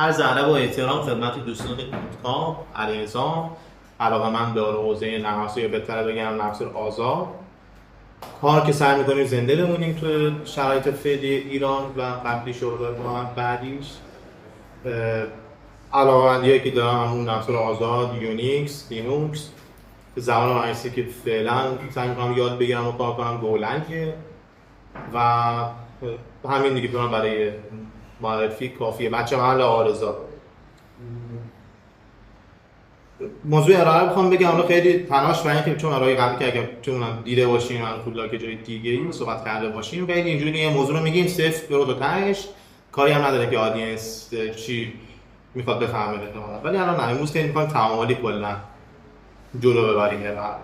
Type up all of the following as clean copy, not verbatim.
عرض ادب و احترام خدمت دوستان کتاب علیرضا، علاقه‌مند به حوزه نرم افزار یا بهتره بگم نرم افزار آزاد. کار که سعی می‌کنیم زنده بمونیم تو شرایط فعلی ایران و قبلی شغل ما بعدیش. علاقه‌مندیایی که دارم اون نرم افزار آزاد، یونیکس، لینوکس، زبان مایسی که فعلا سعی می‌کنم یاد بگیرم و کار کنم گولنگه و همین دیگه برام برای معرفی کافیه. بچه محل آرزا. موضوع ارائه بخوام بگم اون خیلی تناش برای اینکه چون ارائه قبلی که اگه چون دیده باشین من کلا که جای دیگه ای صحبت کرده باشیم خیلی اینجوری یه موضوع رو میگیم صفر برو تا تهش، کاری هم نداره که آدینس چی میخواد بفهمه احتمالاً، ولی الان امروز که میخوایم تعاملی کلا جلو ببریم ارائه.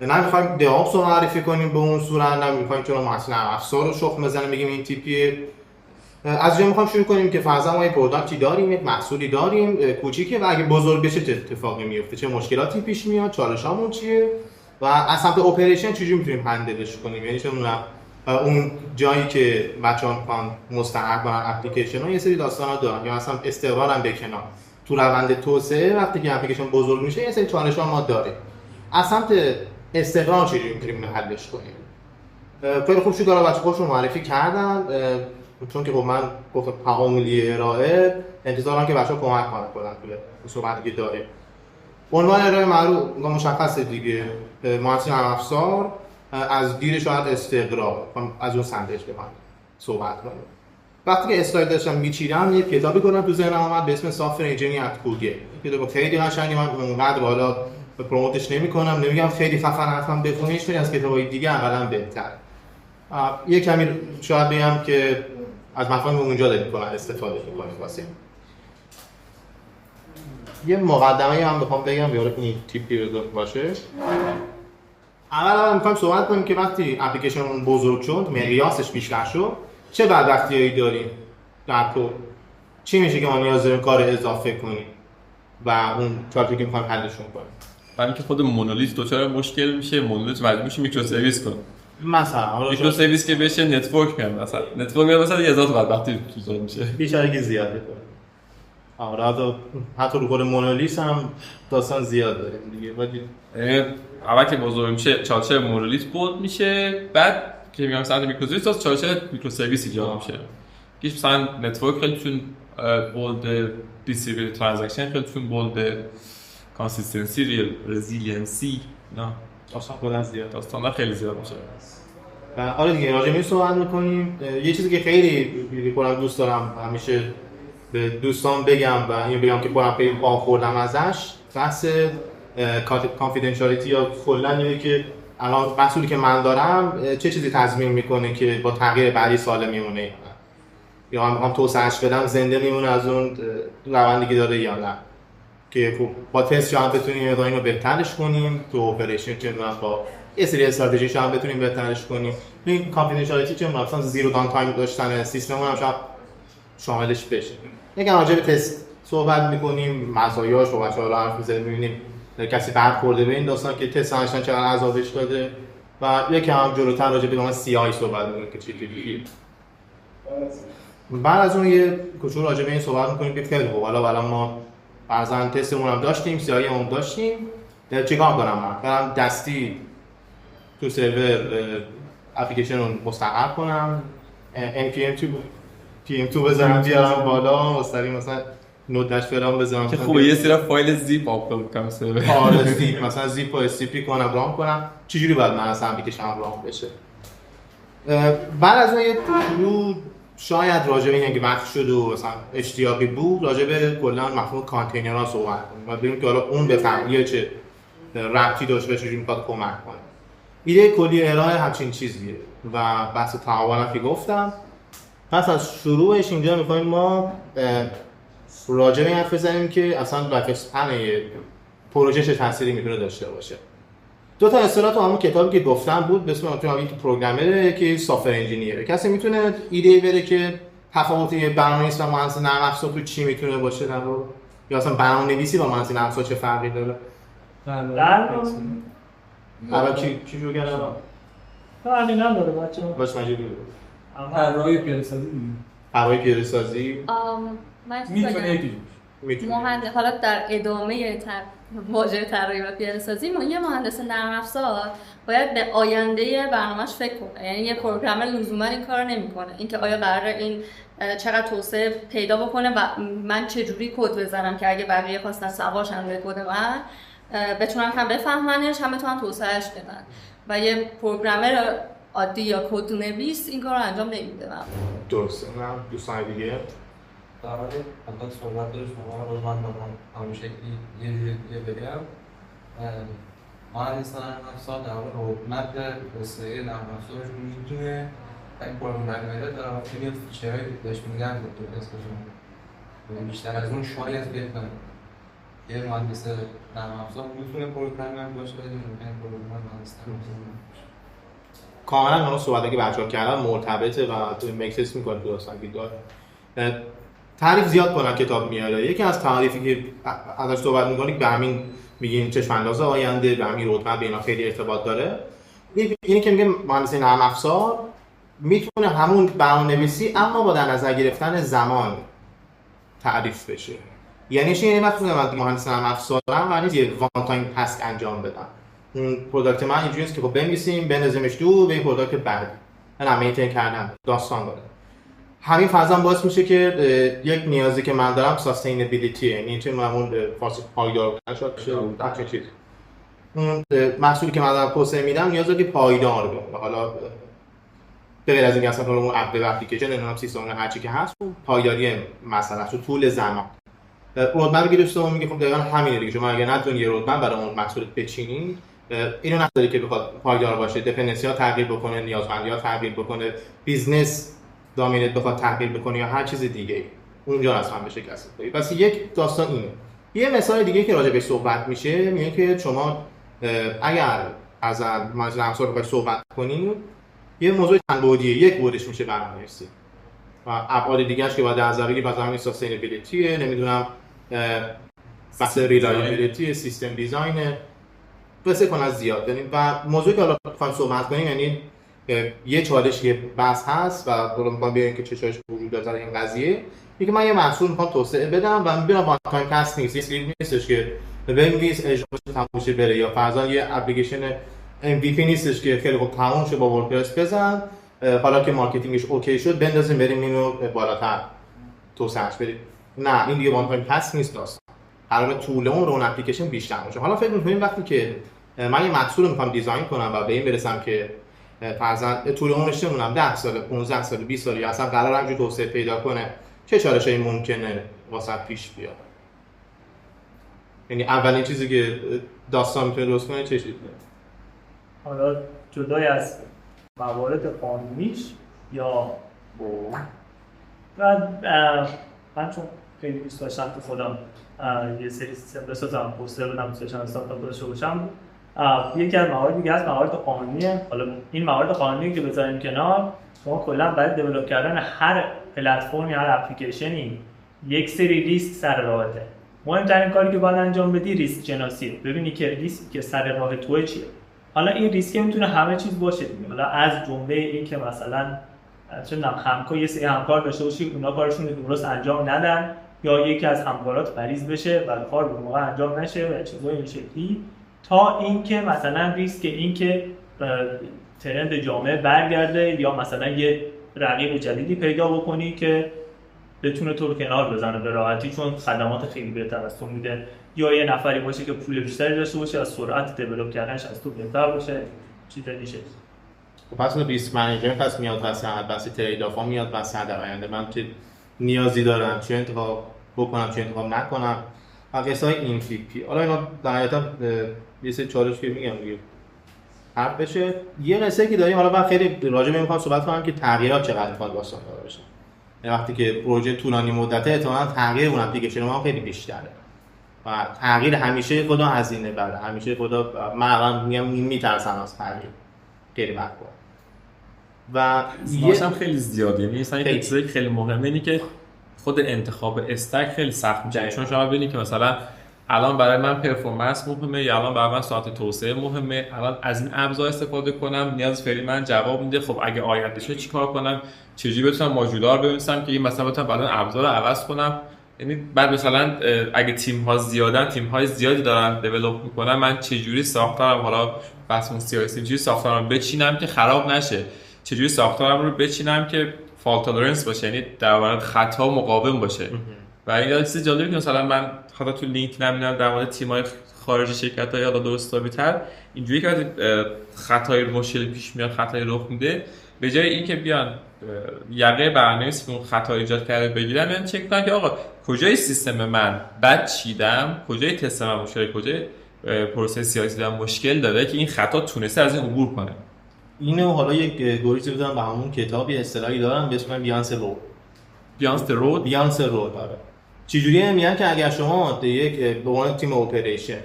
نه میخوایم دیوپس رو معرفی کنیم به اون صورت، نه میخوایم چون مثلا افزار رو شخم بزنیم بگیم این تیپیه. از جا میخوام شروع کنیم که فرضاً ما یه پروداکتی داریم، یک محصولی داریم کوچیکه و اگه بزرگ بشه چه اتفاقی میفته، چه مشکلاتی پیش میاد، چالشامون چیه و از سمت اپریشن چجوری میتونیم هندلش کنیم. یعنی چون اون جایی که بچه‌ها میخوان مستحق کنن اپلیکیشن‌ها یه سری داستانا دارن یا مثلا استقرار هم بکنن تو روند توسعه. وقتی که اپلیکیشن بزرگ میشه یه سری چالش‌ها ما داریم. از سمت استقرار چجوری میتونیم حلش کنیم. خیلی خوب شد بچه‌ها خودشون معرفی کردن، چون که خب من گفتم تعاملی ارائه انتظارم که بچه‌ها کمک کنن توی صحبتی که داریم. عنوان ارائه معروف مشخصه دیگه، مهندسی نرم افزار از دیر شاید استقرار، از اون سنتش به من صحبت کنم. وقتی که اسلاید داشتم میچیدم یه کتابی گذاشتم تو ذهنم اومد به اسم سافت‌ور انجینیرینگ ات گوگل. کتاب خیلی قشنگه، من اونقدر بالا پروموتش نمی‌کنم، نمیگم خیلی خفن حتما بخونیش، ولی از کتابای دیگه عملاً بهتره. یه کمی شاید بگم که از مفاهیم اونجا داریم کنن استفاده می‌کنیم واسه یه مقدمه‌ای هم بخوام بگم بیاره این تیپی رو باشه. اولا می‌خوایم صحبت کنیم که وقتی اپلیکیشنمون بزرگ شد، مقیاسش بیشتر شد، چه بدبختی‌هایی داریم در تو، چی میشه که ما نیاز داریم کار اضافه کنیم و اون چالشی که می‌خوایم حلشون کنیم. برای اینکه خود مونولیت دوچار مشکل میشه، مونولیت مجبور میشه میکرو سرویس کنه. مثلا میکرو سرویس که بشه نتورک میاد، مثلا نتورک میاد مثلا 1000 تا بدبختی تو میشه. بیشتر که زیاده. آره حتی رو کل مونولیت هم داستان زیاد داره دیگه. ولی اول که بزرگ میشه چالش مونولیت بود میشه، بعد که میام سمت میکرو سرویس چالش میکرو سرویس ایجاد میشه. که مثلا نتورک خیلی چون بولد دیستریبیوتد ترانزکشن خیلی چون بولد کانسیستنسی رزیلینسی نه داستان خیلی زیاد میشه. آره دیگه راجع به این صحبت می‌کنیم. یه چیزی که خیلی دوست دارم همیشه به دوستان بگم و اینو بگم که خودم خیلی پا خوردم ازش، بحث کانفیدنشیالیتی یا کلا اینه که الان محصولی که من دارم چه چیزی تضمین میکنه که با تغییر بعدی سالم میمونه یا هم توسعه‌اش بدم زنده میمونه از اون روندی که داره یا نه، که خب با تست شاید بتونیم اینو بهترش کنیم تو اپریشن، چه با یه سری استراتژی شاید بتونیم بهترش کنیم. این کانفیدنشیالیتی چه مثلا زیرو دان تایم داشتن سیستممون هم شاید شاملش بشه. یکم راجع به تست صحبت می‌کنیم، مزایاش و بچه‌ها رو حرف می‌زنیم، می‌بینیم کسی برخورده به این داستان که تست انجام چقدر عذابش داده و یکم جلوتر راجع به سی آی صحبت می‌کنیم که چجوریه. بعد از اون یه کوچولو راجع به این صحبت می‌کنیم که خیلی خوب حالا ما فرضاً تستمون هم داشتیم، سی آی هم داشتیم، چیکار کنم من؟ برم دستی تو سرور اپلیکیشن رو مستقر کنم، npm PM2 بزنم بیارم بالا، مستقیم مثلا نود داش فلان بزنم که خوبه یه سری فایل زیپ آپلود کنم سرور. آره زیپ مثلا زیپ و SCP کنم رام کنم. چجوری باید من اصلا اپلیکیشن رام بشه؟ بعد از اون یه کوچولو شاید راجع به اینکه وقت شد و مثلا اشتیاقی بود راجع به کلا مفهوم کانتینرها صحبت کنیم و ببینیم که حالا اون به فهمیه چه ربطی داشته و چجوری میخواد کمک کنه. ایده کلی ارائه همچین چیزیه و بحث تعاون که گفتم. پس از شروعش اینجا می‌خوایم ما راجع به این حرف بزنیم که اصلا لایف اسپن پروژه چه تأثیری میتونه داشته باشه. دو تا اصطلاح تو همون کتابی که گفتم بود به اسم یک پروگرامره که سافت‌ور انجینیره. کسی میتونه ایده بره که تفاوت برنامه‌نویس و مهندس نرم افزار تو چی میتونه باشه در واقع، یا اصلا برنامه‌نویسی با مهندس نرم افزار چه فرقی داره؟ الان چی جو کردن؟ فرقی نداره بچه‌ها. باش مجید طراحی پیاده سازی. طراحی پیاده سازی. من چیز میتونه بگم. یکی میتونه مهندس حالا در ادامه واژه طراحی و پیاده‌سازی یه مهندس نرم افزار باید به آینده برنامه‌اش فکر کنه. یعنی یه پروگرامر لزوما این کارو نمی‌کنه. اینکه آیا قراره این چقدر توسعه پیدا بکنه و من چه جوری کد بزنم که اگه بقیه خواستن سوارشن روی کد من بتونن هم بفهمنش هم بتونن توسعهش بدن. و یه پروگرامر عادی یا کد نویس این کارو انجام نمیده. درسته. نه دوستان دیگه در مورد الان صحبت داشت شما رو من همیشه یه بگم مهندس نرم افزار در مورد رودمپ توسعه نرم افزارش میتونه این پروگرامر در واقع یه فیچرهایی بهش میگن دکتر اسمشون بیشتر از اون شاید بهتره. یه مهندس نرم افزار میتونه پروگرامر باشه ولی ممکنه پروگرامر مهندس نرم افزار نباشه. کاملا اون صحبتی که بچه‌ها کردن مرتبطه و مکسس می‌کنه تو داستان که داره. تعریف زیاد کنن کتاب میاره. یکی از تعریفی که ازش صحبت می‌کنید به همین میگیم چشم انداز آینده، به همین رودمپ اینا خیلی ارتباط داره. اینی که میگه مهندس نرم افزار میتونه همون برنامه‌نویسی اما با در نظر گرفتن زمان تعریف بشه. یعنی چی؟ یعنی مثلا مهندس نرم افزارم و نیست یه وان تایم تاسک انجام بدم. اون پروداکت من اینجوریه که خب بنویسیم بندازیمش دو به این پروداکت بعدی. من مینتین کردن داستان داره. همین فرضاً باعث میشه که یک نیازی که من دارم ساستینبیلیتی، یعنی چه معمول فارسی پایدار بشه چیز. اون محصولی که من دارم توسعه میدم نیازه که پایدار باشه. حالا به غیر از اینکه اصلا اون اپ اپلیکیشن نمیدونم سیستم هر چی که هست پایداری مثلا تو طول زمان. رودمپ که دوستان میگه خب دقیقاً همینه دیگه. شما اگه نتونی یه رودمپ برای اون محصول بچینی اینو نداره که بخواد پایدار باشه، دیپندنسی ها تغییر بکنه، نیازمندی ها تغییر بکنه، بیزنس دامینت بخواد تغییر بکنه یا هر چیز دیگه اونجا از هم بشه کسب کنید. پس یک داستان اینه. یه مثال دیگه که راجع به صحبت میشه میگه که شما اگر از مجموعه امثال بخواید صحبت کنید یه موضوع چند بعدیه. یک بعدش میشه برنامه‌نویسی و ابعاد دیگه‌اش که باید در نظر بگیرید، مثلا ساستینبیلیتی، نمیدونم بحث ریلایبیلیتی، سیستم دیزاین، بس کن زیاد. یعنی و موضوعی که حالا بخوایم صحبت کنیم یعنی یه چالش که بحث هست و حالا می‌خوام ببینیم که چه چالش وجود داره در این قضیه. میگه من یه محصول می‌خوام توسعه بدم و می‌بینم وان تایم تاسک نیست، نیستش که بنویس اجرا تموم بره، یا فرضاً یه اپلیکیشن MVP نیستش که خیلی خوب تموم شه با وردپرس بزن حالا که مارکتینگش اوکی شد بندازیم بریم اینو بالاتر توسعهش بدیم. نه، این دیگه وان تایم تاسک نیست. داستان قراره طول عمر اون اپلیکیشن بیشتر باشه. حالا فکر می‌کنیم وقتی که من یه محصول رو می‌خوام دیزاین کنم و به این برسم که فرضاً طول عمرش نمونم 10 سال، 15 سال، 20 سال یا اصلا قراره همینجوری توسعه پیدا کنه، چه چالشایی ممکنه واسه پیش بیاد؟ یعنی اولین چیزی که داستان میتونه درست کنه چه چیزیه؟ حالا جدای از موارد قانونیش یا من چون خیلی دوست داشتم که خودم یه سری سیستم بسازم، پوستر بدم، دوست داشتم استارتاپ داشته باشم. یکی از موارد دیگه از موارد قانونیه. حالا این موارد قانونی که بذاریم کنار، شما کلا برای دیولپ کردن هر پلتفرمی، هر اپلیکیشنی یک سری ریسک سر راهته. مهمترین کاری که باید انجام بدی ریسک شناسیه. ببینی که ریسکی که سر راه توئه چیه. حالا این ریسک میتونه همه چیز باشه دیگه. حالا از جمله این که مثلا چه یه سری همکار داشته باشی اونا کارشون رو درست انجام ندن، یا یکی از همکارات مریض بشه و کار به موقع انجام نشه و چیزای این شکلی، تا اینکه مثلا ریسک این که ترند جامعه برگرده یا مثلا یه رقیب جدیدی پیدا بکنی که بتونه تو رو کنار بزنه به راحتی چون خدمات خیلی بهتر از تو میده، یا یه نفری باشه که پول بیشتری داشته باشه از سرعت دیولپ کردنش از تو بهتر باشه، چیزایی میشه. خب پس ریسک منیجمنت پس میاد واسه بحث ترید آف میاد واسه در آینده من چه نیازی دارم، چه انتخاب بکنم، چه انتخاب نکنم، قصه‌های این تیپی. حالا اینا در حقیقت یه سری چالش که میگم دیگه حل بشه. یه قصه که داریم، حالا من خیلی راجع به میخوام صحبت کنم که تغییرات چقدر میخواد واسه داشته باشه. وقتی که پروژه طولانی مدته احتمالاً تغییر اون اپلیکیشن ما خیلی بیشتره و تغییر همیشه خدا هزینه بره، همیشه خدا من الان میگم میترسم از تغییر خیلی وقت و هم خیلی زیاده. یعنی مثلا یک چیزی خیلی مهمه اینه که خود انتخاب استک خیلی سخت میشه، چون شما ببینید که مثلا الان برای من پرفورمنس مهمه یا الان برای من ساعت توسعه مهمه، الان از این ابزار استفاده کنم نیاز فعلی من جواب میده. خب اگه آینده شه چیکار کنم، چجوری بتونم ماژولار بنویسم که این مثلا بتونم بعداً ابزار رو عوض کنم یعنی بعد مثلا اگه تیم ها زیادن، تیم های زیادی دارن دیولپ میکنن، من چجوری ساختارم، حالا بحث اون سیاسی، چجوری ساختارم بچینم که خراب نشه، چجوری ساختارم رو بچینم که فالت تولرنس باشه، یعنی در مورد خطا مقاوم باشه. و این چیز جالبی که مثلا من حتی تو لینکدین می‌بینم در مورد تیم‌های خارجی شرکت‌های حالا درستابی‌تر اینجوری که خطای مشکلی پیش میاد، خطای رخ میده، به جای اینکه بیان یقه برنامه‌نویس که اون خطا ایجاد کرده بگیرن، میان چک کنن که آقا کجای سیستم من بد چیدم، کجای تست من مشکل، کجای پروسه سیاسی دارم مشکل داره که این خطا تونسته از این عبور کنه. اینو حالا یک گوریزی بزنم به همون کتابی اصطلاحی دارم به اسم بیانس رود. بیانس رود آره. چجوریه میگن که اگر شما یک به عنوان تیم اپریشن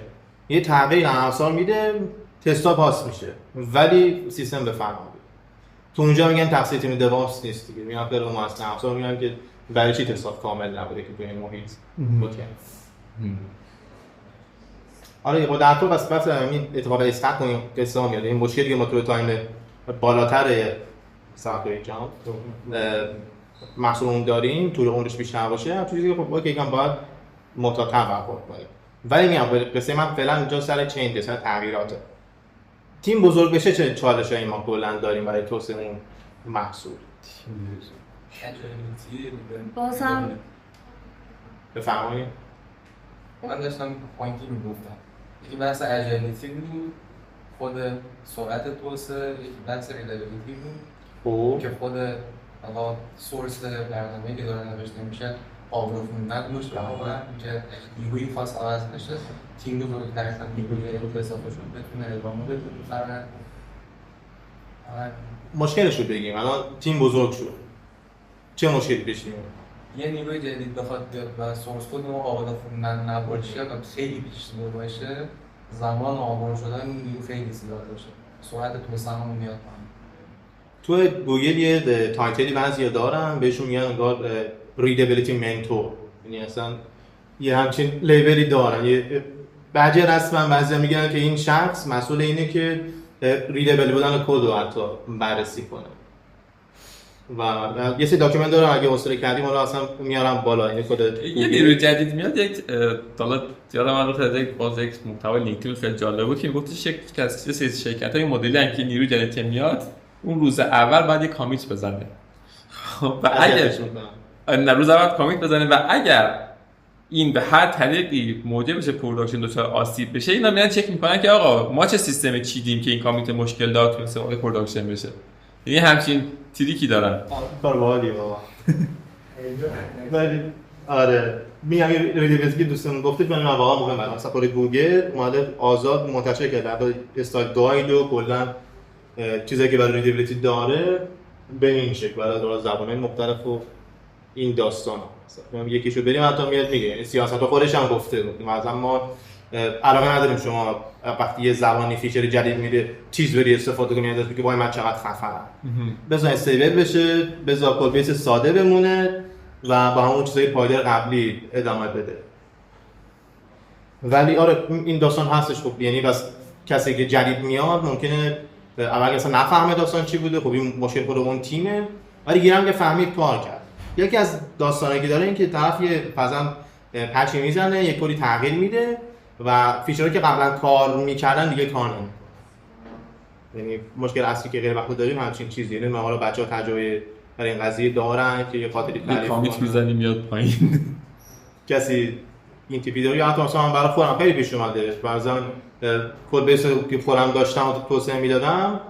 یه تغییر افزار میده، تستا پاس میشه ولی سیستم بفهمه. تو اونجا میگن تقصیر تیم دیوپس نیست دیگه، میگن که اون اصلا افزار میگن که برای چی تستا کامل نبوده که تو این محیط بود. آره با در طول بس این اتفاق استک کنیم قصه میاد. این مشکلی که ما تو تایم بالاتر ساختوری جام محصول داریم، طول عمرش بیشتر باشه، تو چیزی که خب یکم باید محتاط‌تر برخورد کنیم. ولی میگم قصه من فعلا اینجا سر چین سر تغییراته. تیم بزرگ بشه چه چالشایی ما کلا داریم برای توسعه اون محصول؟ بازم بفرمایید. من داشتم پوینتی میگفتم، یکی بحث اجیلیتی بود، خود سرعت توسعه، یکی بحث ریلابیلیتی بود که خود حالا سورس برنامه‌ای که داره نوشته میشه آبرو خوندن روش و واقعا که نیروی خاص عوض نشه، تیم رو بزرگتر کنن، نیروی رو اضافه شد بتونه ادامه بده فرآیند. مشکلش رو بگیم، الان تیم بزرگ شد چه مشکلی پیش میاد؟ یه نیروی جدید بخواد بیاد و سورس کد ما قابل خوندن نباشه و خیلی پیچیده باشه، زمان آمار شدن نیرو خیلی زیاد باشه، سرعت توسعه‌مون میاد پایین. تو گوگل یه تایتلی بعضیا دارن بهشون میگن انگار ریدابیلیتی منتور، یعنی اصلا یه همچین لیبلی دارن، یه بعضی رسما بعضیا میگن که این شخص مسئول اینه که ریدابل بودن کد رو حتی بررسی کنه. و یه سری داکیومنت دارم اگه حوصله کردیم حالا اصلا میارم بالا این کد. یه نیروی جدید میاد، یک حالا یادم من یک باز یک محتوای لینکدین خیلی جالب بود که میگفتش یک از یه سری شرکت‌های مدلی ان که نیروی جدید میاد اون روز اول بعد یک کامیت بزنه. و اگر روز اول کامیت بزنه و اگر این به هر طریقی موجب بشه پروداکشن دچار آسیب بشه، اینا میان چک میکنن که آقا ما چه سیستمی چیدیم که این کامیت مشکل دار تونسته پروداکشن بشه. یعنی همچین تریکی دارن. کار باحالیه بابا. ولی آره میگم ریدابیلیتی دوستان گفتید من واقعا مهمه. مثلا خود گوگل اومده آزاد منتشر کرده استایل گاید و کلا چیزایی که برای ریدابیلیتی داره به این شکل برای درست زبان‌های مختلف و این داستانا. مثلا یکیشو بریم حتی میاد میگه سیاست خودش هم گفته بود مثلا ما علاقه نداریم شما وقتی یه زبانی فیچر جدید میده چیز بری استفاده کنی ازش که وای من چقدر خفنم، بذار استیبل بشه، بذار کد بیس ساده بمونه و با همون چیزای پایدار قبلی ادامه بده. ولی آره این داستان هستش خب، یعنی بس کسی که جدید میاد ممکنه اول اصلا نفهمه داستان چی بوده، خب این مشکل خود اون تیمه، ولی گیرم که فهمید کار کرد. یکی از داستانایی که داره این که طرف یه مثلا پچی میزنه، یه کلی تغییر میده و فیچرهایی که قبلا کار میکردن دیگه کار نمیکنه. یعنی مشکل اصلی که غیر وقت داریم همچین چیزیه. یعنی ما بچه‌ها تجربه برای این قضیه دارن که یه خاطری تعریف کنن. کامیت میزنی میاد پایین. کسی این تیپی داره یا حتی مثلا من برای خودم خیلی پیش اومده. مثلا کد بیس که خودم داشتم و توسعه میدادم،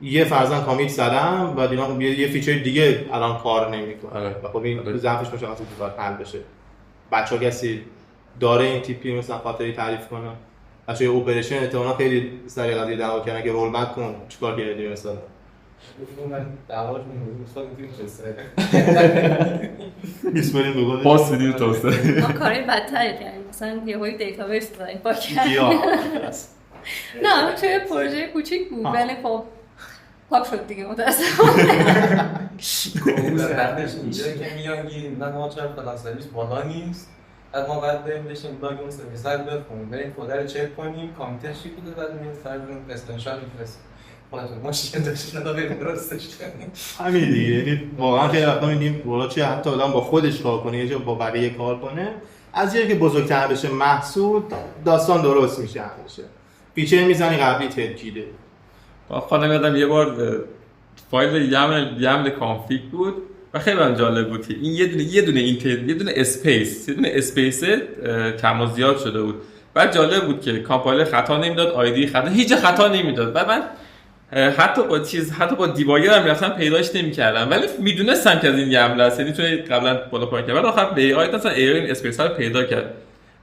یه فرضاً کامیت زدم و اینا یه فیچر دیگه الان کار نمیکنه. و خب این ضعفش میشه واسه دیگه حل بشه. بچه‌ها کسی داره این تیپی مثلا خاطری تعریف کنه. بچه‌ی اپریشن احتمالاً خیلی سریع قضیه دعوا کردن که رول بک کن چیکار کردی مثلا. من دعواش می‌کنم مثلا میس بریم بگو پاس بدیم توسعه. ما کاری بدتری کردیم، مثلا یهوی دیتابیس دادیم با کردیم. نه چه پروژه کوچیک بود ولی خب پاک شد دیگه متأسفانه. بعدش اینجا که میانگی نه ما چرا فلان سرویس بالا نیست، بعد ما بعد بریم بشیم لاگ اون سرویس رو بخونیم، بریم کد رو چک کنیم، کامیتش چی بوده، بعد میاد سر اون استنشال میفرستیم. خودتون مشکل داشتین تا بریم درستش کنیم. همین دیگه، یعنی واقعا خیلی وقتا می‌بینیم والا چه حتی آدم با خودش کار کنه یا با بقیه کار کنه، از جایی که بزرگتر بشه محسود داستان درست میشه همیشه. فیچر میزنی قبلی ترکیده. با خودم یادم یه بار فایل یمل کانفیگ بود و خیلی برام جالب بود که این یه دونه اسپیس کم و زیاد شده بود. بعد جالب بود که کامپایلر خطا نمیداد، آیدی خطا، هیچ خطا نمیداد. بعد من حتی با دیباگر هم رفتم پیداش نمی‌کردم، ولی میدونستم که از این یمل است، یعنی توی قبلا بالا پایین کرد. بعد آخر به ای آی مثلا این اسپیس ها رو پیدا کرد.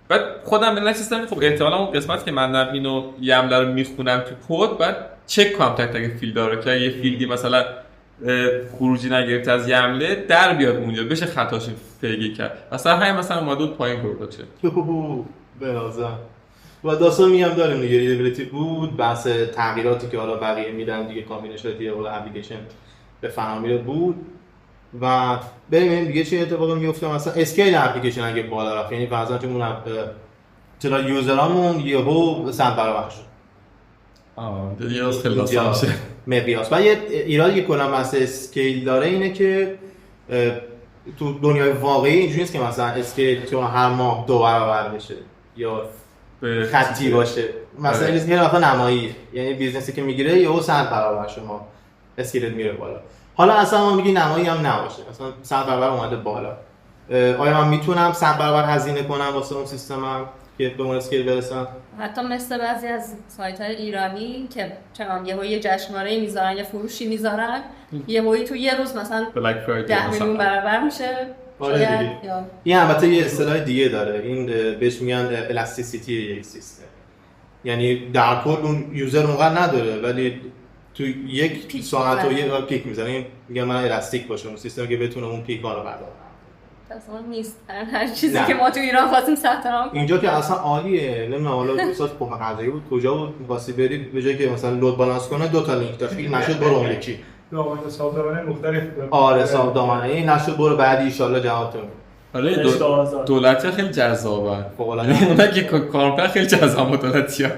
بعد خودم به نشستم خب احتمالاً اون قسمت که من دارم اینو یمل رو میخونم تو کد، بعد چک کنم تک تک فیلدها رو که یه فیلدی مثلا خروجی نگرفته از یمله در بیاد اونجا بشه خطاش پیگیری کرد. مثلا همین مثلا اومد پایین کرد چه بنازم و داستان میگم داریم دیگه، ریدبیلیتی بود، بحث تغییراتی که حالا بقیه میدن دیگه، کامبینیشن اول اپلیکیشن به فهمیده بود و ببینیم دیگه چه اتفاقی میفته. مثلا اسکیل اپلیکیشن اگه بالا رفت، یعنی فرضاً که اون تعداد یوزرامون یهو 100 برابر شد. دیگه از خیلی داستان میشه مقیاس. و یه ایرادی که کلا مثلا اسکیل داره اینه که تو دنیای واقعی اینجوری نیست که مثلا اسکیل تو هر ماه 2 برابر بشه یا خطی باشه. مثلا یه وقتا نمایی، یعنی بیزنسی که میگیره یهو 100 برابر شما اسکیلت میره بالا. حالا اصلا ما میگی نمایی هم نباشه، مثلا 100 برابر اومده بالا، آیا من میتونم 100 برابر هزینه کنم واسه اون سیستمم که به اون اسکیل برسم؟ حتی مثل بعضی از سایت‌های ایرانی که چنان یه جشنواره میذارن یا فروشی میذارن، یهویی تو یه روز مثلا بلک فرایدی 10 میلیون برابر میشه. این البته یه اصطلاح دیگه داره، این بهش میگن الاستیسیتی یک سیستم، یعنی در کل اون یوزر اونقدر نداره ولی تو یک ساعت و یه پیک میزنه، میگن من الاستیک باشه اون سیستم که بتونه اون پیک ها رو برداره. اصلا نیست هر چیزی که ما تو ایران خواستیم ثبت نام کنیم. اینجا که اصلا عالیه. نمیدونم حالا استاد پوها قضایی بود کجا بود می‌خواستی بری به جای که مثلا لود بالانس کنه 2 تا لینک داشت، این نشد برو اون یکی دامنه ساختمانه مختلف. آره ساختمانه این نشد برو بعدی ان شاء الله جوابتون. آره دولتی خیلی جذابه. فوق العاده. اونا که کارمند خیلی جذابه دولتی‌ها.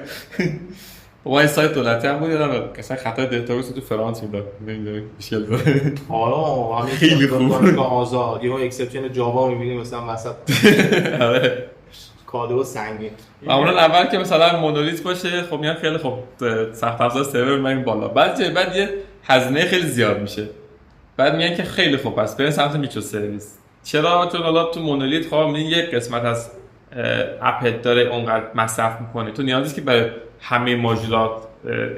با این سایت دولتی هم بود یادم مثلا خطای دیتابیس تو فرانس میداد. نمیدونم مشکل داره. آره همین خیلی خوب. آزاد یهو اکسپشن جاوا می‌بینیم مثلا وسط. آره. کادو سنگین. معمولا اول که مثلا مونولیت باشه خب میان خیلی خب سخت افزار سرور میاریم بالا. بعد یه هزینه خیلی زیاد میشه. بعد میگن که خیلی خوب پس بریم سمت میکرو سرویس. چرا؟ چون حالا تو مونولیت خب یک قسمت از اپت داره اونقدر مصرف میکنه. تو نیازی که برای همه ماژولات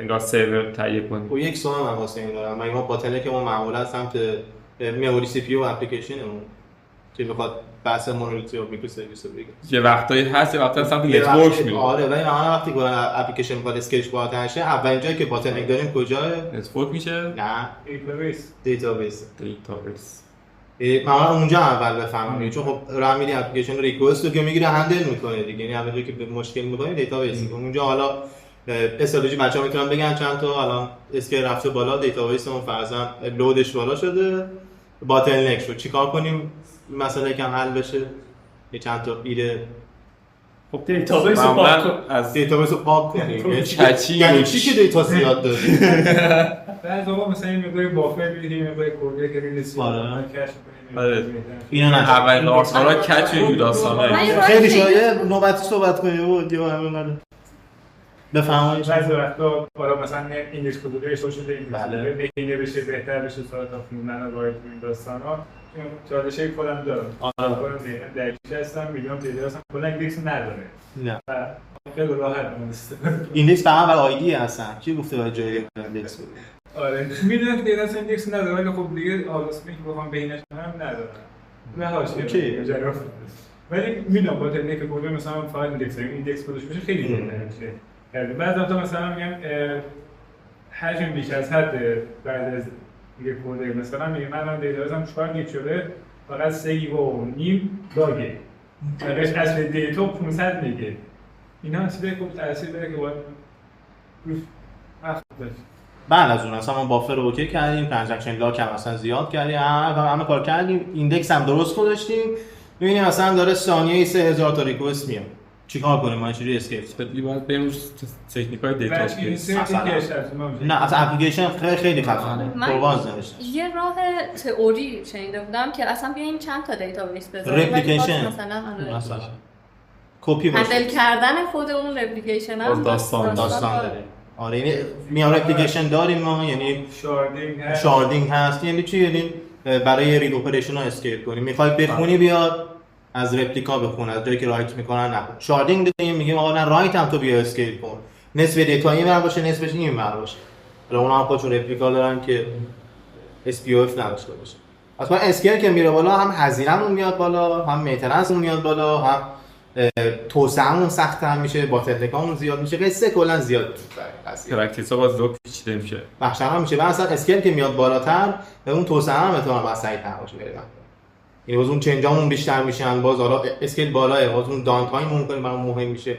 انگار سرور تهیه کنی. و یک سوال من واسه این دارم. ما باتلنک ما معمولا سمت مموری سی پی یو اپلیکیشنمون که بخواد بحث مونولیت و میکرو سرویس رو بگه. یه وقتایی هست یه وقتا سمت نتورک میره. آره ولی معمولا وقتی که اپلیکیشن میخواد اسکیلش بالاتر شه اولین جایی که باتلنک داریم کجاه؟ نتورک میشه؟ نه دیتابیس. معمولا اونجا اول بفهمم چون خب راه میری اپلیکیشن رو ریکوست رو که میگیره هندل میکنه دیگه، یعنی اول که به مشکل میخوره دیتابیس اونجا. حالا استراتژی بچه‌ها میتونن بگن چند تا الان اسکیل رفته بالا، دیتابیسمون فرضاً لودش بالا شده، باتلنک شد، چیکار کنیم مسئله کم حل بشه؟ یه چند تا ایده خب دیتابیس رو پاک کن. از دیتابیس رو پاک کنیم. یعنی چی که دیتا زیاد داره؟ بعضی وقتا مثلا این مقدار بافر می‌دیم، مقدار کد که ریلیز آره. کش آره. اینا نه اولین آسارا کچ و داستانه خیلی شایعه نوبتی صحبت کنیم و یا همون نداره بفهمید. بعضی وقتا حالا مثلا ایندکس کد ریشو شده بله. بهینه بشه بهتر بشه ساعت خوندن و وارد این داستانا. چالشه خودم دارم. آره. درش هستم میلیون پیدا هستم کلا ایندکس نداره. نه. خیلی راحت است. ایندکس فقط برای آیدی هستن. کی گفته باید جای ایندکس بود؟ آره میدونم که دیگه اصلا ایندکس نداره ولی خب دیگه آلاسمی که بخوام بهینش کنم ندارم. نه هاش جراف. ولی میدونم با تکنیک کد مثلا فایل ایندکس کدش بشه خیلی بهتره میشه. یعنی بعضی وقتا مثلا میگم حجم بیش از حد بعد از یه کد مثلا میگم من دیتابیسم 4 گیگ شده فقط 3 گیگ و نیم داگه. بهش اصل دیتا 500 میگه. اینا چیزایی که تاثیر داره که باید بعد از اون اصلا ما بافر رو اوکی کردیم، ترانزکشن لاک هم اصلا زیاد کردیم، همه کار کردیم، ایندکس هم درست گذاشتیم. می‌بینیم مثلا داره ثانیه‌ای 3000 تا ریکوست میاد. چیکار کنیم ما چجوری اسکیپ؟ خیلی باید بریم تکنیک‌های دیتا بعد اسپیس. نه از اپلیکیشن خیلی خفنه. من پرواز نوشته. یه راه تئوری شنیده بودم که اصلا بیایم چند تا دیتابیس بذاریم رپلیکیشن مثلا کپی باشه. هندل کردن خود اون رپلیکیشن هم داستان داره. آره یعنی میام رپلیکیشن داریم ما، یعنی شاردینگ هست. یعنی چی؟ یعنی برای رید اپریشن ها اسکیپ کنیم. میخوای بخونی بیاد از رپلیکا بخون، از جایی که رایت میکنن نخون. شاردینگ داریم میگیم آقا نه رایت هم تو بیا اسکیپ کن، نصف دیتا این ور باشه نصفش این ور باشه. حالا اونها هم خودشون رپلیکا دارن که SPOF نداشته باشه. اصلا اسکیل که میره بالا هم هزینه‌مون میاد بالا، هم مینتیننسمون میاد بالا، هم توسعه‌مون سخت هم میشه، باتلنکامون زیاد میشه، قصه کلا زیاد میشه. پرکتیسا باز دو پیچیده میشه. بخشنامه میشه. و اصلا اسکیل که میاد بالاتر اون توسعه هم احتمالاً باید سریع‌تر باشه بره. یعنی باز اون چنجامون بیشتر میشن، باز حالا اسکیل بالاه، باز اون داون تایممون کنیم برام مهم میشه.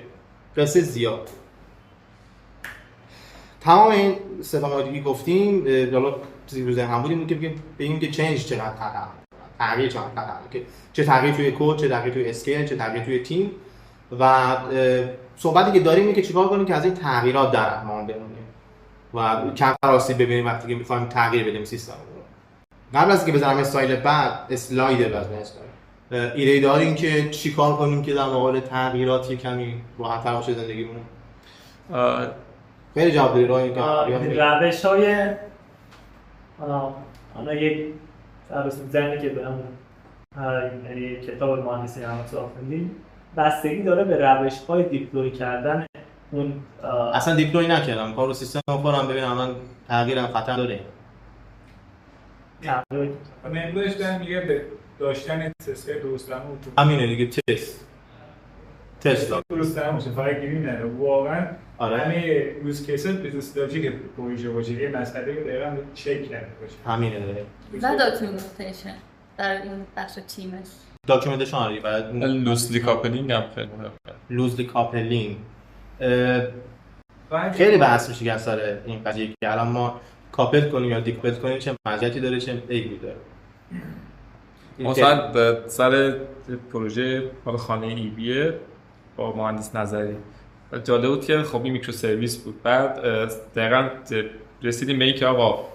قصه زیاد. تمام این استفاده که گفتیم حالا چیزی رو ذهنم بود که بگیم که چنج چقدر تغییر چقدر که چه تغییر توی کد، چه تغییر توی اسکیل، چه تغییر توی تیم. و صحبتی که داریم اینه که چیکار کنیم که از این تغییرات در امان بمونیم و کم فراستی ببینیم وقتی که می‌خوایم تغییر بدیم سیستم رو. قبل از اینکه بذارم اسلاید بعد اسلاید ایده داریم که چیکار کنیم که در مقابل تغییرات کمی راحت‌تر باشه زندگیمون. خیلی جواب داری راه روش‌های حالا یک زنی که برام یعنی کتاب مهندسی نرم آفرین بستگی داره به روش‌های دیپلوی کردن اون. اصلا دیپلوی نکردم، کارو سیستم رو ببینم الان تغییرم خطر داره. نمی‌دونش دارم میگه به داشتن تست درست‌ام همینه دیگه، تست درست‌ام میشه فایگیری نه واقعا. آره. همه یوز کیس بیزنس لاجیک پروژه باشه یه مسئله رو دقیقاً چک کرده باشه. همینه داره. و داکیومنتیشن در این بخش تیمش. داکیومنتیشن آره بعد لوسلی کاپلینگ هم خیلی مهمه. لوزلی کاپلینگ خیلی بحث میشه که سر این قضیه که الان ما کاپل کنیم یا دیکاپل کنیم چه مزیتی داره چه عیبی داره. مثلا سر پروژه حال خانه ایبیه با مهندس نظری جالب بود که خب این میکرو سرویس بود. بعد دقیقاً رسیدیم به این که آقا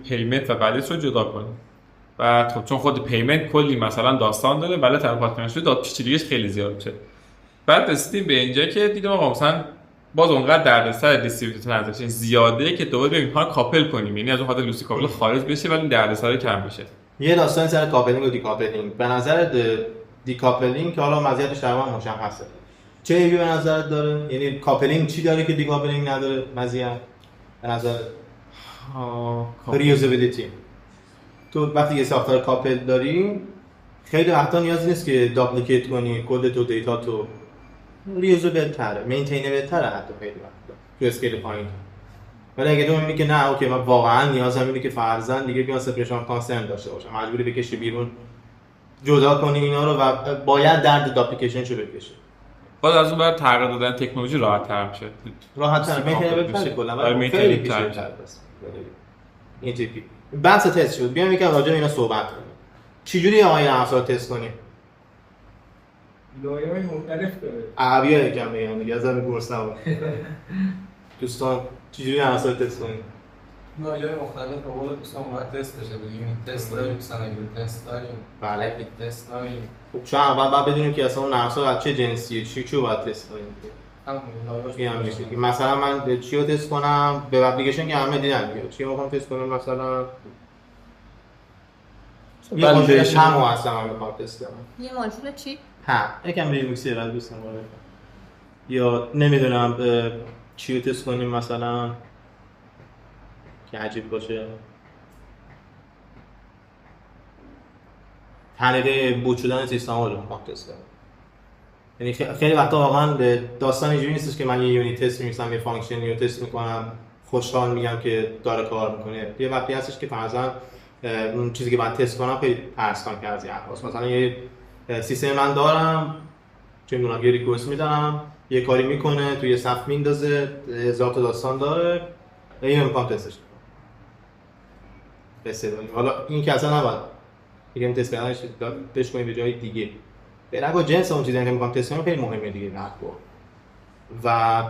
پیمنت و بلیت رو جدا کنیم. بعد خب چون خود پیمنت کلی مثلا داستان داره، ولی ترپارتمنتش داد پیچیدگیش خیلی زیاد میشه. بعد رسیدیم به اینجا که دیدم آقا مثلا باز اونقدر دردسر دیستریبیوتد ترانزکشن زیاده که دوباره بریم ها کاپل کنیم، یعنی از اون خاطر لوسی کاپل خارج بشه ولی دردسر کم بشه. یه داستان سر کاپلینگ و دیکاپلینگ. به نظر دیکاپلینگ که حالا مزیتش تقریبا مشخصه. چه ایبی به نظرت داره؟ یعنی کاپلینگ چی داره که دیکاپلینگ نداره؟ مزیت به نظر ریوزابیلیتی. تو وقتی یه ساختار کاپل داری خیلی وقتا نیاز نیست که داپلیکیت کنی کد تو دیتا تو، ریوزابل تره، مینتینبل تره حتی خیلی وقتا تو اسکیل پایین. ولی اگه تو میگی که نه اوکی من واقعا نیازم اینه که فرضاً دیگه بیان سپریشن کانسرن داشته باشم، مجبوری بکشی بیرون جدا کنی اینا رو و باید درد داپلیکیشنشو بکشی. باز از اون بعد تغییر دادن تکنولوژی راحت‌تر میشه. راحت‌تر مینتینبل تره کلا ولی خیلی پیچیده‌تر بس. این تیپی بحث تست شد. بیام یکم راجع به اینا صحبت کنیم. چجوری آقای افزار تست کنیم؟ لایه‌های مختلف داره. عربی‌ها یکم بگم دیگه از همین گرسنه بود. دوستان چجوری افزار تست کنیم؟ لایه‌های مختلف به قول دوستان باید تست بشه. بگیم تست داریم، سناریو تست داریم، بله تست داریم. خب چون اول باید بدونیم که اصلا اون افزار از چه جنسیه، چی باید تست کنیم. همون میشه که مثلا من چی رو تست کنم به اپلیکیشن که همه دیدن دیگه. چی میخوام تست کنم مثلا یه ماژول هم اصلا من میخوام تست کنم. یه ماژول چی؟ یکم ریمیکسی را دوستان وارد. یا نمیدونم چی رو تست کنیم مثلا که عجیب باشه. طریق بوت شدن سیستم رو میخوام تست کنم. یعنی خیلی وقتا واقعا داستان اینجوری نیستش که من یه یونیت تست می‌نویسم، یه فانکشن رو تست می‌کنم، خوشحال میگم که داره کار می‌کنه. یه وقتی هستش که مثلا اون چیزی که باید تست کنم خیلی ترسناکه از این حرفاست. مثلا یه سیستم من دارم، چه می‌دونم یه ریکوست میدم، یه کاری میکنه، توی صف میندازه، هزار تا داستان داره، اینو می‌خوام تستش کنم. حالا این که اصلا نباید بگم تست کردنش کنیم به جای دیگه. برای با جنس اون چیزی که می‌خوام تست کنم خیلی مهمه دیگه نحو و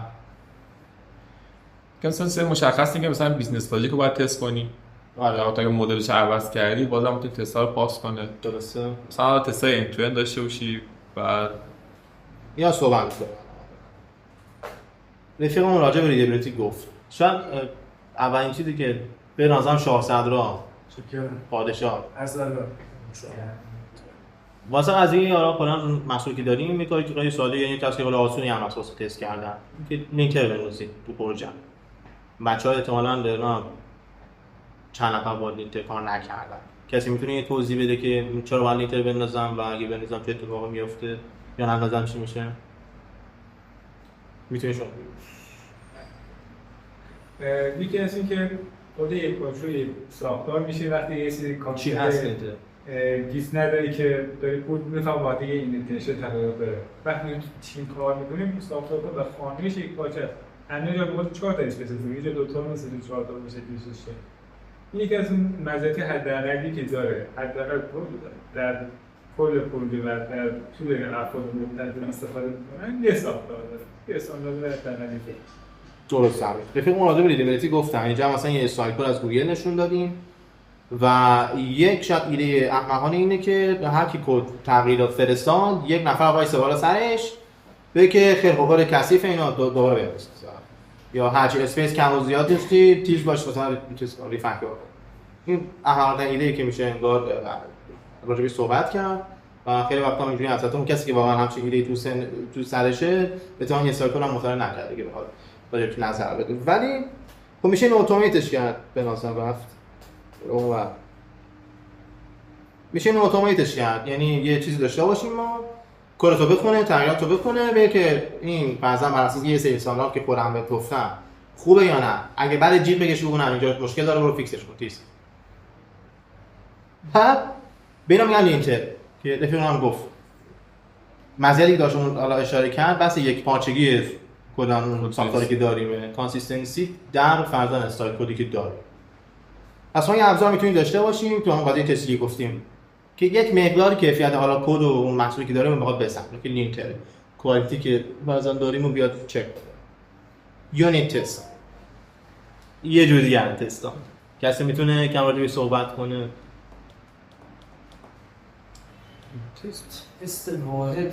که مثلا مشخص نیست که مثلا بیزنس لاجیک رو باید تست کنی. آره تا اگه مدلش عوض کردی بازم تو تست‌ها رو پاس کنه. درسته. مثلا تستای این تو داشته باشی بعد یا صحبت می‌کنم. رفیقمون راجع به ریدبیلیتی گفت. شاید اولین چیزی که به نظرم شاه صدرا پادشاه واسه قضیه یارا کلا مسئول که داریم یه کاری که خیلی ساده یعنی تسکیل آسونی هم اساس تست کردن که لینتر بنویسید تو پروژه. بچه‌ها احتمالاً درنا چند نفر با لینتر کار نکردن. کسی میتونه یه توضیح بده که چرا باید لینتر بندازم و اگه بندازم چه اتفاقی میفته یا نندازم چی میشه؟ میتونی شما یکی از این که خود یک پروژه ساختار میشه وقتی یه سری چی هست لینتر؟ گیس نداری که داری پول میفهم باید دیگه این اینتنشن تغییر بره. وقتی تیم کار میکنیم ساختار کد و خانهش یک پارچه همه جا بود 4 تا اسپیس یه جا 2 تا مثل 4 تا باشه دوستش. این یکی از اون مزایای حداقلی که داره. حداقل در کل پروژه و در طول افراد مبتدی استفاده میکنن یه ساختار داره. یه استاندارد حداقلی درست سر. رفیق مراجع به ریدبیلیتی گفتن اینجا مثلا یه اسرائیل کد از گوگل نشون دادیم و یک شب ایده احمقانه اینه که هر کی کد تغییرات فرستاد یک نفر وایسه بالا سرش بگه که خیلی خوب کثیف اینا دوباره بنویس یا هر چی اسپیس کم و زیاد داشتی تیز باشه مثلا چیز ریفنک کنه. این احمقانه ایده که میشه انگار راجع به صحبت کرد و خیلی وقتا اینجوری هست اون کسی که واقعا همچین ایده تو سرشه بتونه یه سایکل هم مطالعه نکرده که بخواد راجع به نظر بده ولی خب میشه این اتوماتش کرد به نظر رفت اونور میشه این اتوماتش کرد یعنی یه چیزی داشته باشیم ما کدتو بخونه تغییراتو بکنه بگه که این فرضاً بر اساس یه سری استاندارد که خودم بهت گفتم خوبه یا نه اگه بعد جیب بگه اون اینجا مشکل داره برو فیکسش کن تیز بعد ببینم میگن لینتر که رفیقم گفت مزیتی که داشت اون حالا اشاره کرد بس یک پارچگی کدام ساختاری که داریم کانسیستنسی در فرضاً استایل کدی که داریم پس ما یه ابزار میتونیم داشته باشیم تو اون قضیه تستی گفتیم که یک مقدار کیفیت حالا کد و اون محصولی که داریم بخواد بسنجه که لینتر کوالیتی که بعضا داریم رو بیاد چک کنه یونیت تست یه جور دیگه از تستا کسی میتونه کم راجع به صحبت کنه تست واحد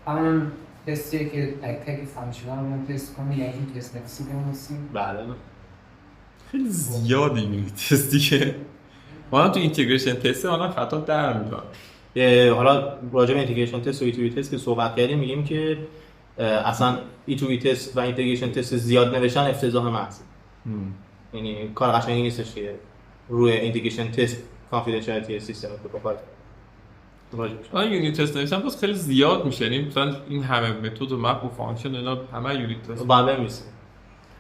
همون تستیه که تک تک فانکشنال رو تست کنه یعنی این تست نفسی بنویسیم بله خیلی زیادی این تستی که ما تو اینتگریشن تست حالا خطا در میاد. حالا راجع به اینتگریشن تست و ایتوی تست که صحبت کردیم میگیم که اصلا ایتوی تست و اینتگریشن تست زیاد نوشتن افتضاح محض. یعنی کار قشنگی نیستش که روی اینتگریشن تست کانفیدنشیالیتی سیستم رو بخواد آن یونیت تست نوشتن باز خیلی زیاد میشه. یعنی مثلا این همه متد و مپ و فانکشن اینا همه یونیت تست بله میشه.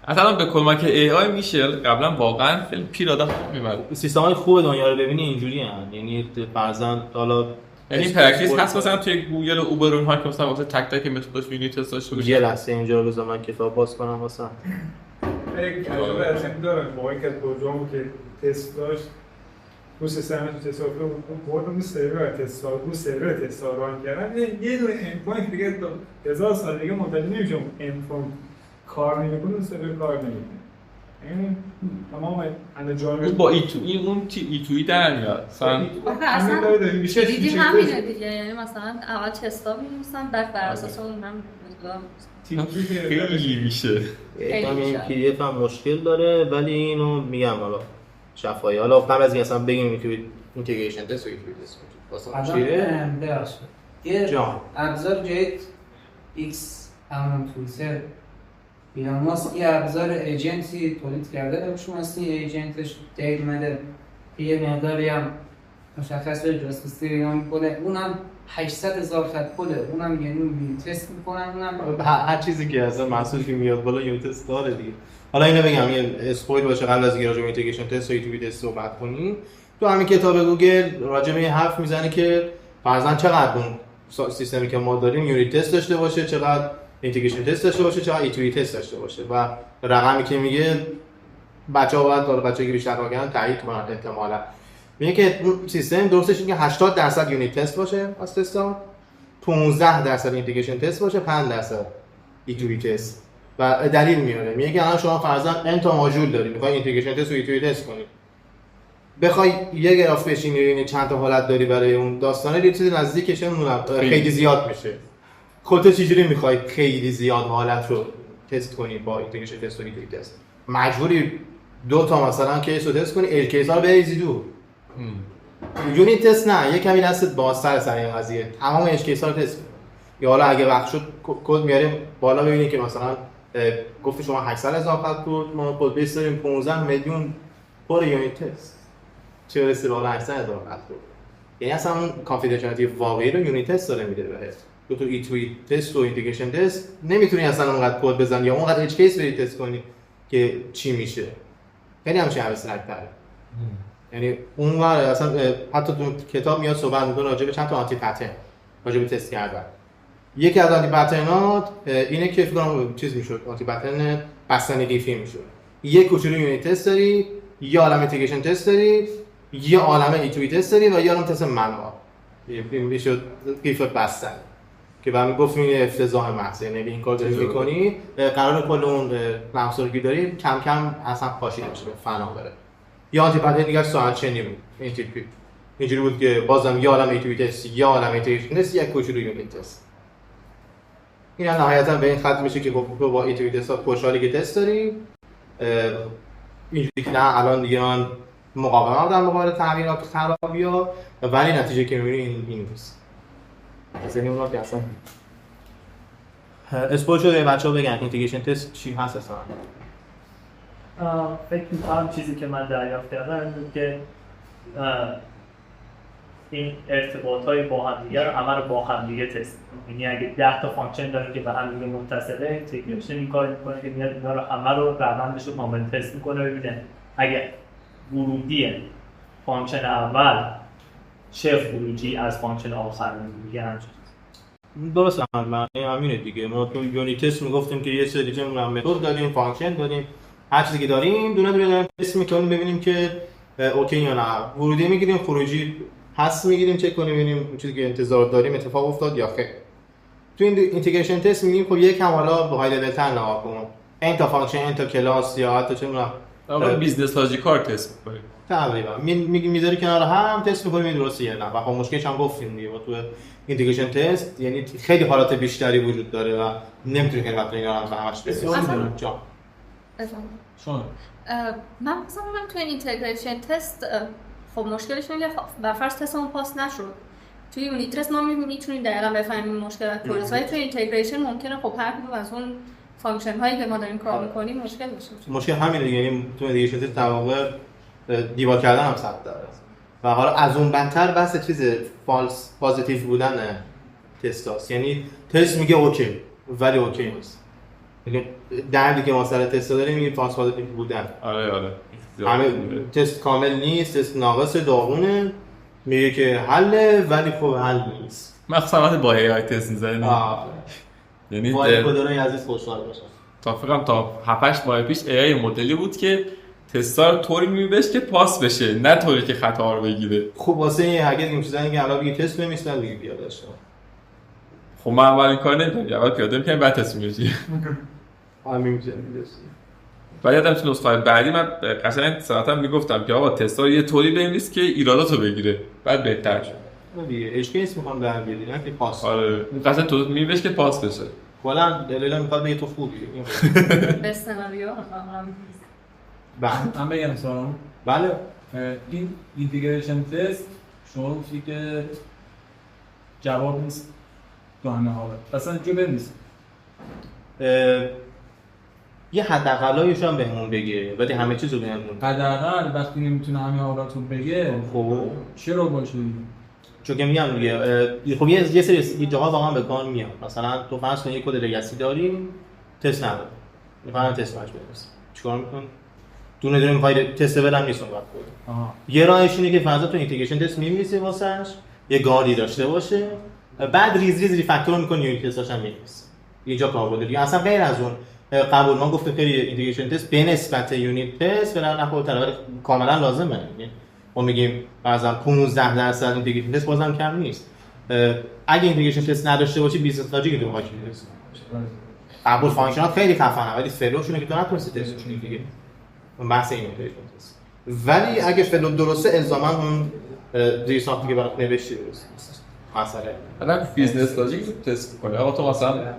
اصلا به کمک ای آی میشه قبلا واقعا خیلی پیراده میمد. سیستم‌های خوب دنیا رو ببینی اینجوری ان. یعنی فرضاً حالا یعنی پرکتیس هست مثلا توی گوگل و اوبر اونها که مثلا واسه تک تک متداش یونیت تست داشته باشه. یه لحظه اینجا رو بذار من کتاب باز کنم واسه یک تجربه اصلا دارم موقعی که پروژه‌مو که تست داشت رو سیستم تو تست رو بردم رو سرور تست ران کردم یه دونه اندپوینت دیگه 1000 سال دیگه منتظر نمیشم اندپوینت کار نمیکنه سرور کار نمیکنه یعنی تمام انجام با ای تو ای اون ای تو ای در میاد اصلا دیدی همینه دیگه یعنی مثلا اول تستا می‌نویسن بعد بر اساس اون هم خیلی میشه. این پی دی اف هم مشکل داره ولی اینو میگم حالا شفایی حالا قبل از اینکه اصلا بگیم که اینتگریشن تست و ایتوی تست واسه چیه یه ابزار جدید ایکس همون توییتر ایلان ماسک یه ابزار ایجنتی تولید کرده داشتم اصلا ایجنتش دیر اومده یه مقداری هم مشخص به جاسوسی ایران میکنه اونم 800,000 خط کده اونم یعنی یونیت تست میکنن اونم هر چیزی که اصلا محصولی که میاد بالا یونیت تست داره دیگه. حالا اینو بگم یه اسپویل باشه قبل از اینکه راجع به اینتگریشن تست و ایتوی تست صحبت کنیم تو همین کتاب گوگل راجع به حرف میزنه که فرضاً چقدر اون سیستمی که ما داریم یونیت تست داشته باشه چقدر اینتگریشن تست داشته باشه چقدر ایتوی تست داشته باشه و رقمی که میگه بچه‌ها باید بچه‌ای که بیشتر کار کردن تایید کنن احتمالاً میگه که سیستم درستش اینه که 80% یونیت تست باشه از تستا 20% 15% اینتگریشن تست باشه 5% ایتوی تست و دلیل میاره میگه که الان شما فرضاً n تا ماژول داری میخوای اینتگریشن تست و ایتوی تست کنی بخوای یه گراف بچینی ببینی چند تا حالت داری برای اون داستانه یه چیزی نزدیکش نمونم خیلی زیاد میشه خودت چجوری میخوای خیلی زیاد حالت رو تست کنی با اینتگریشن تست و ایتوی تست مجبوری دو تا مثلا کیس رو تست کنی ال کیس ها رو بریزی دور یونیت تست نه یه کمی دستت بازتر سر این قضیه تمام اچ کیس ها رو تست کن یا حالا اگه وقت شد کد میاریم بالا ببینید که مثلا گفت شما 800,000 خط کد ما کد بیس داریم 15 میلیون پر یونیت تست چه رسه بالا 800,000 خط کد یعنی اصلا اون کانفیدنشیالیتی واقعی رو یونیت تست داره میده بهت دو تا ایتوی تست و اینتگریشن تست نمیتونی اصلا اونقدر کد بزنی یا اونقدر اچ کیس بری تست کنی که چی میشه خیلی همچین ابسترکت تره یعنی اون اصلا حتی تو کتاب میاد صحبت میکنه راجع به چند تا آنتی پترن راجع به تست کردن یکی از آنتی پترنات اینه که فکر کنم چیز میشد آنتی پترن بستنی قیفی میشد یک کوچولو یونیت تست داری یه عالمه اینتگریشن تست داری یه عالمه ایتوی تست داری و یه عالمه تست منوال میشد قیف بستن که بعد میگفتیم این افتضاح محض یعنی این کار داری میکنی قرار کل اون نمساری که داری کم کم اصلا پاشیده بشه فنا بره یا آنتی پترن دیگه ساعت چنی بود این تیپی اینجوری بود که بازم یه عالمه ایتوی تست یه عالمه اینتگریشن تست یک کوچولو یونیت تست این نهایتا به این خط میشه که با ایتوی تست ها خوشحالی که تست داری اینجوری که نه الان دیگه من مقاومت در مقابل تغییرات خرابی ها ولی نتیجه که میبینی این نیست از این اون که اصلا اسپول شده بچه ها بگن اینتگریشن تست چی هست اصلا فکر می‌کنم چیزی که من دریافت کردم این بود که این ارتباط‌های با هم دیگه رو همه رو با هم دیگه تست کنیم. یعنی اگه 10 تا فانکشن داریم که به هم دیگه متصله اینتگریشن این کار می‌کنه که میاد اینا رو همه رو روندش رو کامل تست می‌کنه ببینه اگه ورودی فانکشن اول چه خروجی از فانکشن آخر میگه همچین درست همینه دیگه ما تو یونیت تست میگفتیم که یه سری چه متد داریم فانکشن داریم هر چیزی که داریم دونه دونه داریم تست میکنیم ببینیم که اوکی یا نه ورودی میگیریم خروجی هست میگیریم چک کنیم ببینیم چیزی که انتظار داریم اتفاق افتاد یا خیر تو این اینتگریشن تست میگیم خب یکم حالا به های لول تر نگاه کن این تا فانکشن این تا کلاس یا حتی چه میدونم بیزنس لاجیکال تست می‌کنیم تقریبا میذاری کنار هم تست می‌کنیم درسته یا نه و خب مشکلش هم گفتیم دیگه تو اینتگریشن تست یعنی خیلی حالات بیشتری وجود داره و نمیتونی که وقتی اینا رو همش بسازی جا شون من مثلا تو اینتگریشن تست خب مشکلش اینه که بر فرض تستمون پاس نشد توی یونیت تست ما میتونیم دقیقاً بفهمیم مشکل کجاست ولی توی اینتگریشن ممکنه خب هر کدوم از اون فانکشن هایی که ما داریم کار می‌کنیم مشکل بشه مشکل همینه دیگه یعنی تو اینتگریشن تست در واقع دیباگ کردن هم سخت داره و حالا از اون بدتر بحث چیز فالس پوزیتیو بودن تستاست یعنی تست میگه اوکی ولی اوکی نیست یعنی دردی که ما سر تست داریم میگه فالس پوزیتیو بودن آره همه تست کامل نیست تست ناقص داغونه میگه که حله ولی خب حل نیست مثلا وقتی با ای آی تست می‌زنی یعنی وای کدورای عزیز خوشحال باشن تا 7-8 ماه پیش ای آی مدلی بود که تستا رو طوری می‌نوشت که پاس بشه نه طوری که خطا رو بگیره خب واسه هرگز این چیزایی که الان بگی تست بنویسن دیگه بیادش خب من اول این کار نمی‌کنم اول پیاده می‌کنم بعد تست می‌نویسم همین میشه بعد یادم تو نسخه بعدی من قشنگ صراحتاً میگفتم که آقا تستا رو یه طوری بنویس که ایراداتو بگیره بعد بهتر شه دیگه اچ کیس می‌خوام در بیاری نه که پاس آره قشنگ تو می‌نویس که پاس بشه کلا دلیلا میخواد بگه تو خوبی به سناریو من بگم سوالم بله این اینتگریشن تست شما گفتی که جواب نیست تو همه حالت اصلا جو بنویس یه حداقلایش هم بهمون بگه ولی همه چیز رو بهمون حداقل وقتی نمیتونه همه حالات رو بگه خب چرا باشه چون که میگم دیگه خب یه سری جاها واقعا به کار میاد مثلا تو فرض کن یه کد لگسی داری تست نداره میخوام تست ماش بنویسی چیکار می‌کنی دونه دونه می‌خوای تست بدم نیست اون وقت یه راهش اینه که فرضاً تو اینتگریشن تست می‌نویسی واسش یه گاردی داشته باشه بعد ریز ریفکتور می‌کنی یونیت تستاش هم می‌نویسی اینجا کار بود دیگه اصلا غیر از اون قبول ما گفتیم خیلی اینتگریشن تست به نسبت یونیت تست ولی نه خود طرف کاملا لازمه یعنی ما میگیم مثلا 15% اینتگریشن تست بازم کم نیست اگه اینتگریشن تست نداشته باشی بیزنس لاجیک تو ماشین نیست. قبول فانکشنات خیلی خفنه ولی فلوشونه که تو نتونستی تست کنی دیگه. اون بحث اینتگریشن تست. ولی اگه فلو درسته الزاما اون زیر ساختی که برات نوشتی درست نیست. مسئله. الان بیزنس لاجیک تست کنه. آقا تو مثلا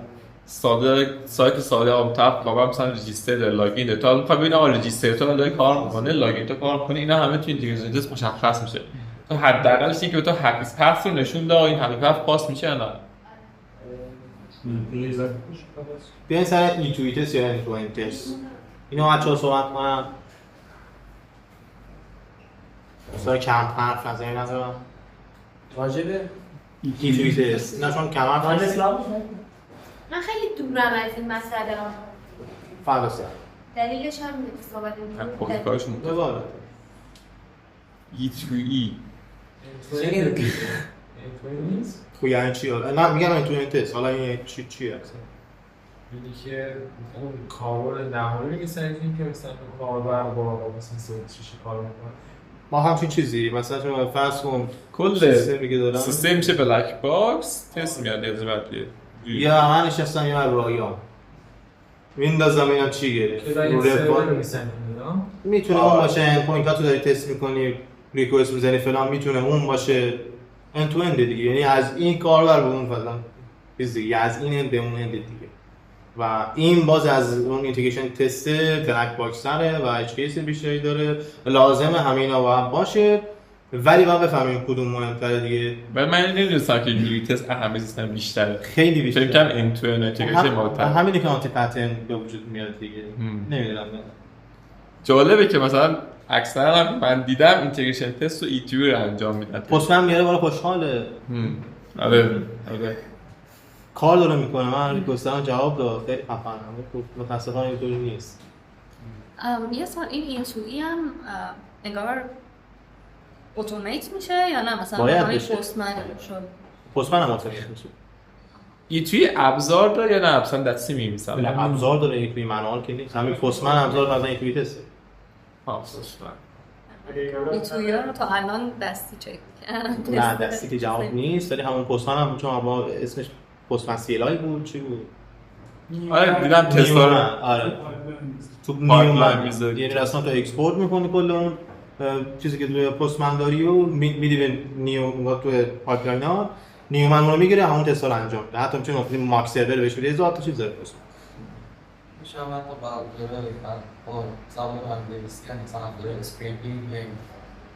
سایت ساده آمتاب بابا مثلا رجیستر لاگین داره. تا میخوای ببینی آقا رجیستر تو داره کار میکنه، لاگین تو کار میکنه، اینا همه تو اینتگریشن تست مشخص میشه. تو حداقلش اینه که تو هپی پث رو نشون ده، این هپی پث پاس میشه نه. بیاین سر اینتویت تست یا اند تست. اینو بچه‌ها صحبت کنم. سر کم حرف نزنید ندارم. واجبه اینتویت تست. نه چون کم حرف من خیلی دورم از این مسئله ها. فلسفه. دلیلش هم صحبت می‌کنم. کارشون بله. E2E خب یعنی چی؟ نه میگم اینتویت تست. حالا این چیه اصلا؟ اینی که اون کاربر نهایی می‌سازیم که مثلا کاربر با مثلا سوئچش کار می‌کنه. ما همچین چیزی مثلا شما فرض کن کل سیستمی که دارم سیستم میشه بلک باکس تست میاد قضاوتیه. یا من نشستم یه رایان میندازم اینا چی گرفت رو رفان میتونه اون باشه اندپوینت ها تو داری تست میکنی ریکوست میزنی فلان میتونه اون باشه اند تو اند دیگه، یعنی از این کاربر به اون فلان چیز دیگه، از این اند به اون اند دیگه و این باز از اون اینتگریشن تست ترک باکس داره و اچ کیس بیشتری داره، لازمه همینا با هم باشه ولی باید بفهمیم کدوم مهم‌تره دیگه. ولی من نمی‌دونستم که یونیت تست اهمیت سیستم بیشتره. خیلی بیشتره. فکر کنم این تو اینتگریشن مالتر. همینی که آنتی پترن به وجود میاد دیگه. نمیدونم. جالبه که مثلا اکثرا من دیدم اینتگریشن تست و E2 رو انجام میدن. پستمن میاره بالا خوشحاله. آره. کار داره میکنه. من ریکوسترم جواب داد. خیلی خفنم. متاسفانه اینطوری نیست. یه سوال این E2E هم انگار اتومات میشه یا نه مثلا همین پستمن شد؟ پستمن هم اتومات میشه. E2 ابزار داره یا نه مثلا دستی می‌نویسن؟ ابزار داره یک منوال که نیست. همین پستمن ابزار مثلا یک تست. E2E رو تا الان دستی چک کردم. نه دستی که جواب نیست ولی همون پستمن هم چون با اسمش پستمن CLI بود چی بود؟ آره دیدم تستا رو آره تو نیومن میذاری، یعنی اصلا تو اکسپورت میکنی کل اون چیزی که توی پستمن داری و میدی به نیو تو پایپلاین ها، نیومن رو میگیره همون تستا رو انجام میده. حتی میتونی مثلا ماک سرور بهش بدی 1000 تا چیز داره پستمن. میشه من تو با داره سوال من دیگه مثلا داره اسکریپینگ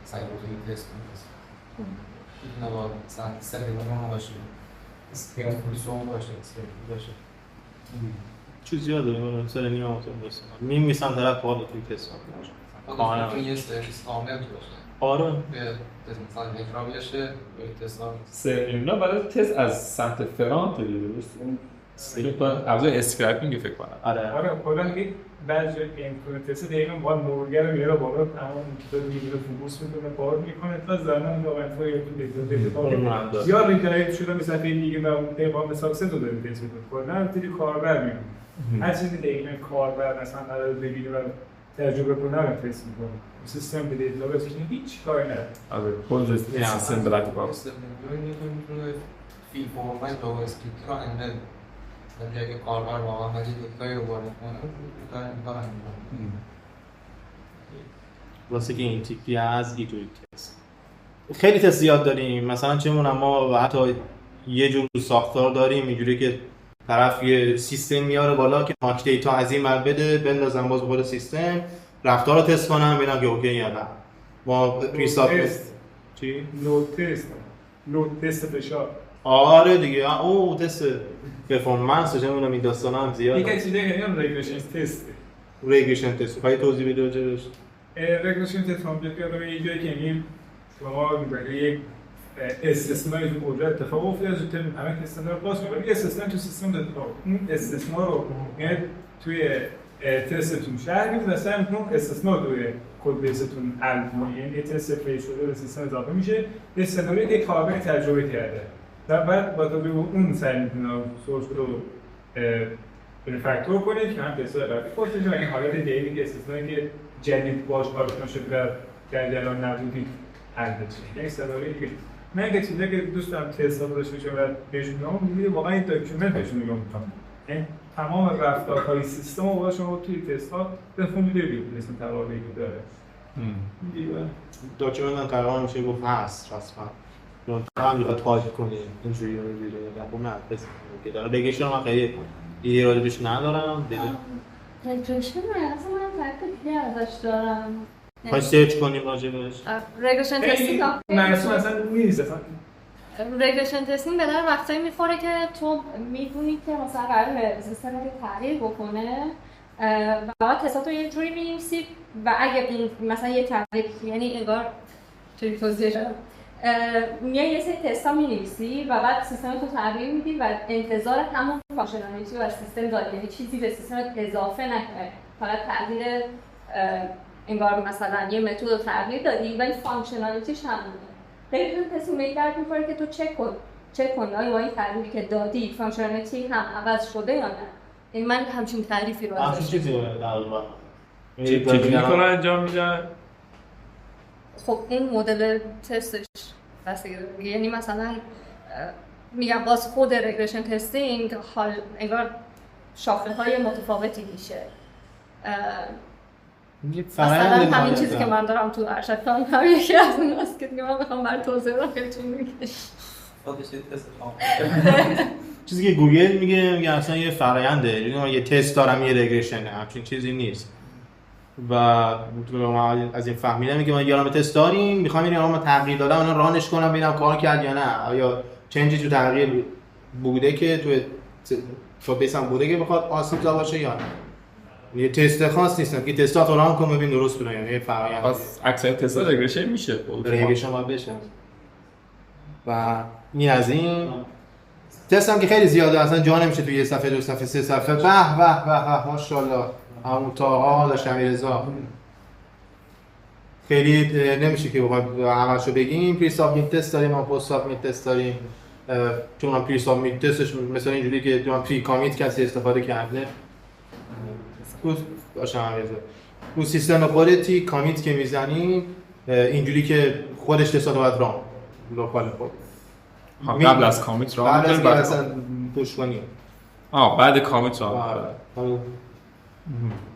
سایت رو تست کنه. نه با مثلا سرور باشه. اسکریپت فورسون باشه، اسکریپت باشه. چیز زیاد داریم مثلا نیمه اتوم بس میمیسن طرف کار توی تست کاملا یه سرویس کامل باشه. آره مثلا اجرا بشه به تست اینا برای تست از سمت فرانت دیگه درست ابزار اسکریپینگ فکر کنم. آره کلا میگه بعضی اینکلود تست دقیقاً با مرگر رو میاره بالا تمام که میگیره فوکوس میکنه کار میکنه تا زمان واقعا تو یا ریدایرکت شده به صفحه دیگه و اون پیغام ساکسس رو داره تست میکنه کلا توی کاربر میاد هر چیزی دقیقاً کاربر مثلا قرار بگیره و تجربه کنه رو تست میکنه سیستم به دیتابیس هیچ کاری نداره. آره کل سیستم بلک باکس میتونه فیل فرمت جاوا اسکریپت رو اندل در جایی که کاربر واقعا مجید دیتایی رو وارد کنه این کار انجام واسه که این تیپی از ایتوری تست خیلی تست زیاد داریم. مثلا چمون ما حتی یه جور ساختار داریم اینجوری که طرف یه سیستم میاره بالا که ماک دیتا از این ور بده بندازم باز خود سیستم رفتار رو تست کنم ببینم که اوکی یا نه. ما پریساب چی؟ لود تست فشار. آره دیگه او تست پرفورمنس چه میدونم این داستانا هم زیاده. یکی چیزی که هم ریگرشن تست. ریگرشن تست. پای توضیح بده راجعش. ریگرشن تست هم بیاد یه جایی که میگیم شما یک استثنایی تو کد اتفاق افتاده زودتر همه استثنا رو باز می‌کنید یه استثنا تو سیستم داره اون استثنا رو یعنی توی تستتون شهر می‌کنید و سعی می‌کنید استثنا رو توی کد بیستون حل کنید. یعنی یه تست فیل شده به سیستم اضافه میشه یه سناریویی که کاربر تجربه کرده و بعد با توجه به اون سعی می‌کنید سورس رو ریفکتور کنید که هم تست‌های قبلی پشتش و این حالت دیگه که استثنایی که جدید باش آشنا شده در جریان نبودید حل بشه. یک سناریویی که من اگه چیزی که دوست دارم تست داشته باشم و بهشون نگاه می‌کنم واقعا این داکیومنت بهشون نگاه می‌کنم. یعنی تمام رفتارهای سیستم رو باید شما توی تست‌ها بخونید ببینید مثلا تقابلی که داره. داکیومنت هم قرار میشه گفت هست رسما. چون هم میخواد تایپ کنی اینجوری و اینجوری و نه بس که داره بگیشون من خیلی ایده رو بهش ندارم. رگرشن اصلا من فکر ازش دارم. خواهی سرچ کنیم راجبش؟ رگرشن تستینگ مرسوم اصلا نیست اصلا. رگرشن تستینگ به در وقتایی میخوره که تو میدونی که مثلا قراره سیستم رو تغییر بکنه و باید تستات رو یه جوری می‌نویسی و اگه این مثلا یه تغییر یعنی انگار چجوری توضیحش بدم یه سری تستا می‌نویسی و بعد سیستم رو تغییر میدی و انتظار همون فانکشنالیتی رو از سیستم داری، یعنی چیزی به سیستم اضافه نکنه، فقط تغییر انگار مثلا یه متد رو تغییر دادی ولی فانکشنالیتیش همونه. رگرشن تستینگ به این درد می‌خوره که تو چک کن آیا با این تغییری که دادی فانکشنالیتی هم عوض شده یا نه. این من همچین تعریفی رو ازش چیزی در واقع چجوری کار انجام میدن؟ خب این مدل تستش بستگی داره، یعنی مثلا میگم باز خود رگرشن تستینگ حال انگار شاخه‌های متفاوتی میشه. مثلا همین چیزی که من دارم تو ارشد کنم هم یکی از اون هست که من بخوام برای توضیح بدم خیلی طول می‌کشه. چیزی که گوگل میگه اصلا یه فراینده، یعنی یه تست دارم یه رگرشنه، همچین چیزی نیست. و من از این فهمیدم که ما یارم تست داریم میخوام این ما تغییر دادم اون رانش کنم ببینم کار کرد یا نه، آیا چنجی تو تغییر بوده که تو بیسم بوده که بخواد آسیب‌زا باشه یا نه. یه تست خاص نیست که تستات رو ران کنم ببین درست بوده یا نه، یه فرآیند. پس اکثر تست‌ها رگرشن میشه. رگرشن باید بشه. و این از این تست هم که خیلی زیاده، اصلا جا نمیشه توی یه صفحه دو صفحه سه صفحه به ماشاءالله همون تاها داشت امیررضا خیلی نمیشه که بخواد همشو بگیم. پری سابمیت تست داریم، ما پست سابمیت تست داریم. چون ما پری سابمیت تستش مثلا اینجوری که ما پری کامیت کسی استفاده کرده باشه امیررضا اون سیستم خودتی کامیت که میزنی اینجوری که خودش تستات باید ران لوکال خود قبل از کامیت ران بعد از اصلا پوش کنی بعد کامیت ران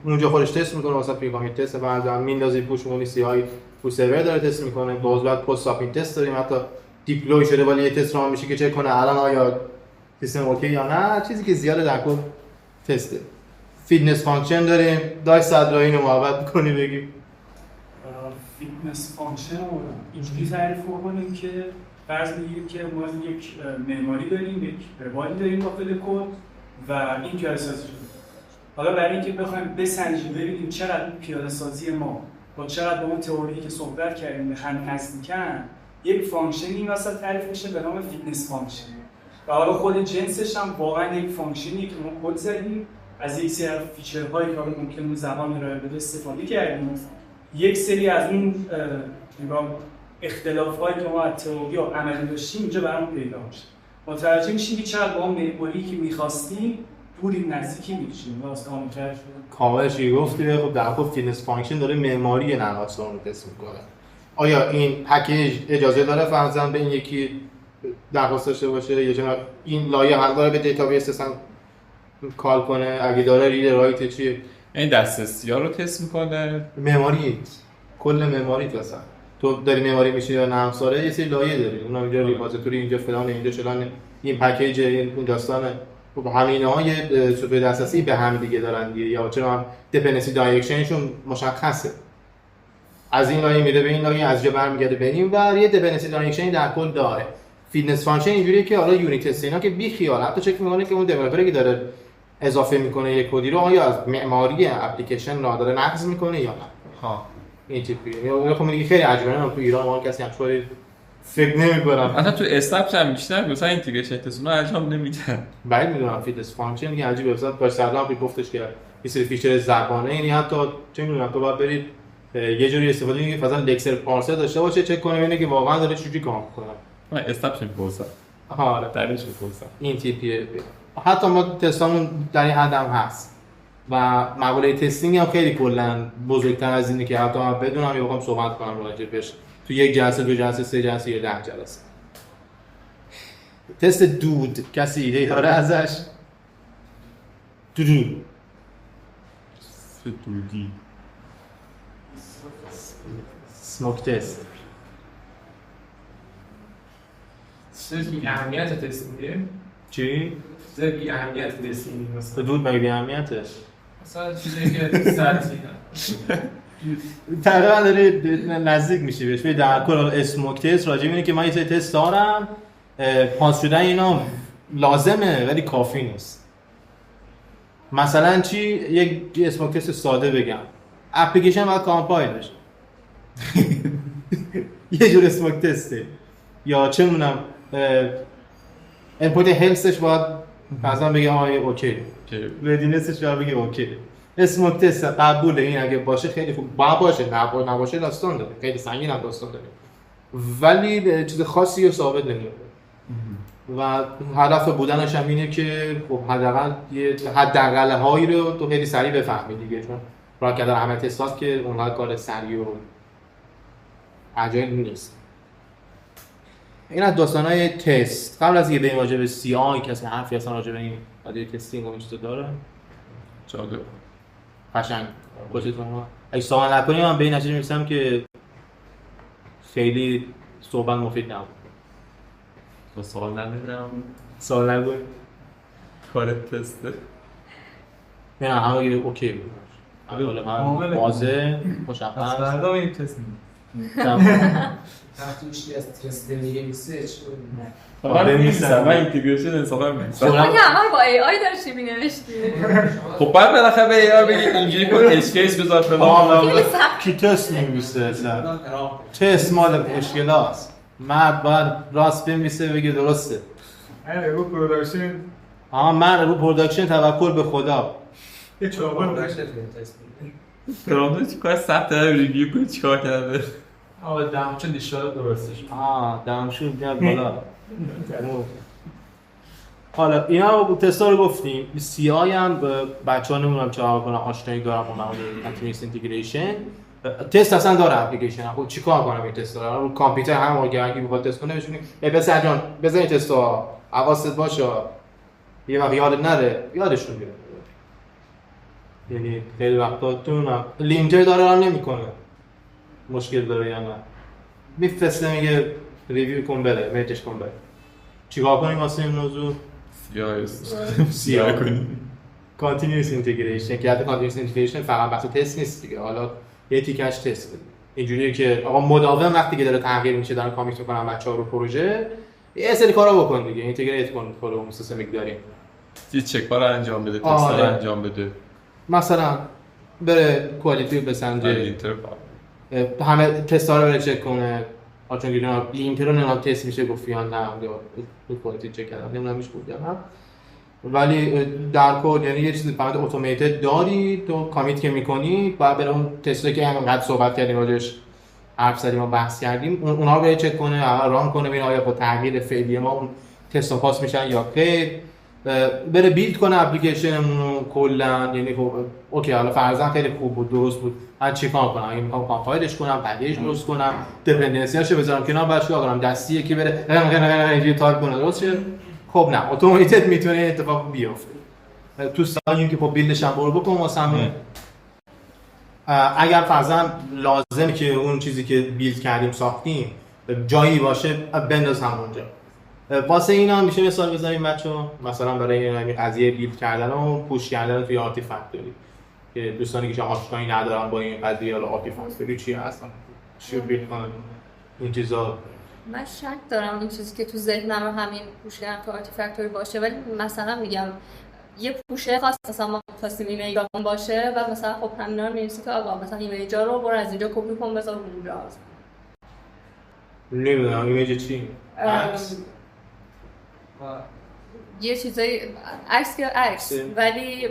اونجا خودش تست میکنه واسه پری کامیت تست، بعد هم میندازی پوش میکنی سی آی تو سرور داره تست میکنه. باز بعد پست سابمیت تست داریم، حتی دیپلوی شده ولی یه تست ران میشه که چک کنه الان آیا سیستم اوکی یا نه. چیزی که زیاده در کل تسته. فیتنس فانکشن داریم، داش صدرایی اینو محبت کنی بگیم. فیتنس فانکشن رو اینجوری تعریف کنیم که فرض بگیریم که ما یک معماری داریم، یک روالی داریم داخل کد و این پیاده سازی شده. حالا برای اینکه بخوایم بسنجیم ببینیم چقدر پیاده سازی ما با چقدر با اون تئوری که صحبت کردیم هم نزدیکن، یک فانکشنی این وسط تعریف میشه به نام فیتنس فانکشن. و حالا خود جنسش هم واقعا یک فانکشنی که ما کد زدیم از یک سری فیچرهایی که ممکن اون زبان ارائه بده استفاده کردیم. یک سری از اون اختلاف‌هایی که ما از تئوری و عملی داشتیم اینجا برامون پیدا میشه. متوجه میشیم که چقدر با اون معماری که می‌خواستیم پوری نزدیکی میشیم. واسه همون شده. کاملش گفتی. خب در واقع فیتنس فانکشن داره معماری نرم‌افزار رو تست می‌کنه. آیا این پکیج اجازه داره فرضاً به این یکی درخواست داشته باشه یا چرا این لایه حق داره به دیتابیس اصلا کال کنه؟ اگه داره رید رایت چیه؟ این دسترسی‌ها رو تست می‌کنه. معماری کل معماری تو اصلا تو داری معماری میشی یا نرم افزاره یه سری لایه داری، اونم اینجا ریپوزیتوری اینجا فلان اینجا چلان این پکیج این داستانه. خب همین‌ها یه سوپر دسترسی به هم دیگه دارن دیگه، یا چرا هم دیپندنسی دایرکشنشون مشخصه. از این لایه میره به این لایه، از جا برمیگرده به این و یه دیپندنسی دایرکشن در کل داره. فیتنس فانکشن اینجوریه که حالا یونیت تست اینا که بی خیال حتی چک می‌کنه که اون دیولپری که داره اضافه میکنه یک کدی رو آیا از معماری اپلیکیشن را داره نقض میکنه یا نه. این تیپیه. یا خب میگه خیلی عجیبه، من تو ایران ما کسی همچوری فکر نمی‌کنم. حتی تو استاپس هم بیشتر مثلا اینتگریشن تست اونها انجام نمیدن. بعد میدونم فیتنس فانکشن میگه عجیبه، مثلا باش سلام گفتش که یه سری فیچر زبانه، یعنی حتی چه میدونم تو باید برید یه جوری استفاده کنید که مثلا لکسر پارسر داشته باشه چک کنه ببینه که واقعا داره چجوری کار می‌کنه. من استاپس می‌پرسم. آره درش می‌پرسم. این تیپیه. حتی ما تستامون در این حد هم هست و مقوله تستینگ هم خیلی کلا بزرگتر از اینه که حتی من بدونم یا بخوام صحبت کنم راجع بهش تو یک جلسه، دو جلسه، سه جلسه یا 10 جلسه. تست دود کسی ایده داره ازش؟ دود دودی سموک تست چیزی بی اهمیت تست میده؟ چی؟ چیزی بی اهمیت تست میده مثلا دود مگه بی اهمیته؟ مثلا چیزی که سطحی تقریبا داری نزدیک میشی بهش. در کل اسموک تست راجع به اینه که من یه سری تست دارم، پاس شدن اینا لازمه ولی کافی نیست. مثلا چی؟ یک اسموک تست ساده بگم، اپلیکیشن باید کامپایل بشه. یه جور اسموک تسته. یا چه میدونم اینپوت هلسش باید مثلا بگه اوکی، ردینسش باید بگه اوکی. اسموک تست قبوله، این اگه باشه خیلی خوب، باشه نباشه داستان داره، خیلی سنگین هم داستان داره، ولی چیز خاصی رو ثابت نمیاره. و هدف بودنش هم اینه که خب حداقل هایی رو تو خیلی سریع بفهمی دیگه، چون راه کردن همه تستات که اونها کار سریع و عجایب نیست. این از داستانهای تست. قبل از اینکه بریم راجع به سی آی کسی حرفی اصلا راجع به این قضیه تستینگ و این چیزا داره؟ جالب قشنگ خوشتون اومد. اگه سوال نکنیم من به این نتیجه میرسم که خیلی صحبت مفید نبود. با سوال ندارم. سوال نگوی کار تسته نه همه اوکی بود. حالا واضح مشخص. فردا این تست تحتیشی از تست دیگه میسه آره می‌نویسم من اینتگریشن انصافا می‌نویسم. شما که همه با ای آی داشتی می‌نوشتی. خب بعد بالاخره به ای آی بگید اینجوری کن اسکیس بذار فلان. کی تست می‌نویسه اصلا؟ تست مال مشکلاست. مرد باید راست بنویسه بگه درسته. رو پروداکشن من رو پروداکشن توکل به خدا. یه چهار پروداکشن تست پرامپت چیکار ثبت ریویو کنه چیکار کرده؟ دمچون دیشتر درستش دمشون بیاد بالا. حالا اینا تستا رو گفتیم. سی آی هم بچه‌ها نمیدونم چرا کنن آشنایی دارم با مورد کنتینیوس اینتگریشن. تست اصلا داره اپلیکیشن. خب چیکار کنم این تستا رو کامپیوتر هم اگه بخواد تست کنه بهشون پسر جان بزن این تستا حواست باشه یه وقت یادت نره یادشون بیاره. یعنی خیلی وقتا تو لینکر داره ران نمیکنه مشکل داره یا نه میفرسته میگه ریویو کن بره مرجش کن بره. چیکار کنیم واسه این موضوع؟ سی آی کنیم کانتینیوس اینتگریشن که کانتینیوس اینتگریشن فقط بحث تست نیست دیگه. حالا یه تیکش تست بدیم اینجوریه که آقا مداوم وقتی که داره تغییر میشه دارن کامیت میکنن بچه‌ها رو پروژه یه سری کارا بکن دیگه اینتگریت کن خودمون سیستمی داریم چه چک کار انجام بده تست انجام بده مثلا بره کوالیتی بسنجه همه تستا رو بره چک کنه چون که جناب لینکر رو نمیدونم تست میشه گفت یا نه یا کوالیتی چک کردم نمیدونم میشه بود یا نه ولی در کد یعنی یه چیزی فقط اتوماتیک داری تو کامیت که میکنی بعد بره اون تستی که همینقدر صحبت کردیم راجعش حرف زدیم و بحث کردیم اونها رو بره چک کنه ران کنه ببینه آیا با تغییر فعلی ما اون تستا پاس میشن یا خیر بره بیلد کنه اپلیکیشنمون رو کلا. یعنی خب اوکی حالا فرضاً خیلی خوب بود درست بود من چیکار کنم اگه میخوام کامپایلش کنم پکیج درست کنم دیپندنسیاشو بذارم کنار بعد چیکار کنم دستیه که بره اینجوری تایپ کنه درست شه. خب نه اتوماتیک میتونه اتفاق بیفته تو سایه که خب بیلدش هم برو بکن واسه اگر فرضاً لازمه که اون چیزی که بیلد کردیم ساختیم جایی باشه بنداز همونجا. واسه اینا میشه مثال بزنیم بچه‌ها مثلا برای این قضیه بیلد کردن و پوش کردن توی آرتیفکتوری که دوستانی که آشنایی ندارن با این قضیه حالا آرتیفکتوری چی هستن چی بیلد کنن این چیزا. من شک دارم این چیزی که تو ذهنم همین پوش کردن تو آرتیفکتوری باشه ولی مثلا میگم یه پوشه خاص مثلا ما خواستیم ایمیجمون باشه و مثلا خب همینا رو می‌نویسیم که آقا مثلا ایمیجا رو برو از اینجا کپی کن بذار اونجا. نمیدونم ایمیج چی؟ عکس یه چیزایی عکس یا عکس ولی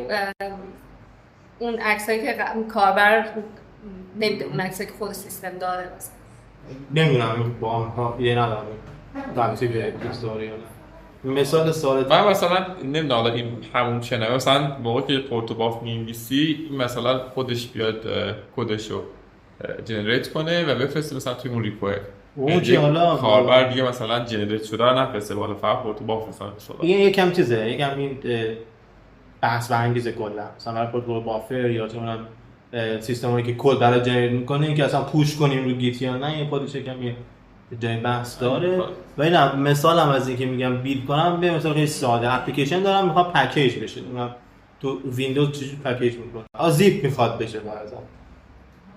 اون عکسایی که کاربر نمیده اون عکسایی که خود سیستم داره مثلا نمیدونم با آنها یه ندارم رابطی به استوری مثال سوالت من مثلا نمیدونم حالا این همون چنه مثلا موقع که پورتوباف می‌نویسی مثلا خودش بیاد کدش رو جنریت کنه و بفرسته مثلا توی اون ریپو اون چی حالا کاربر دیگه مثلا جنریت شده رو نفرسته بالا، فقط پورتو بفرستن شده. این یکم چیزه، یکم این بحث برانگیزه کلا. مثلا پورتو بافر یا چه می‌دونم سیستمایی که کد برای جنریت میکنه اینکه اصلا پوش کنیم رو گیت یا نه، این خودش یکم یه جای بحث داره. و اینم مثالم از اینکه میگم بیلد کنم، به مثال خیلی ساده اپلیکیشن دارم میخواد پکیج بشه، تو ویندوز چجوری پکیج میکنه؟ زیپ میخواد بشه بعضا.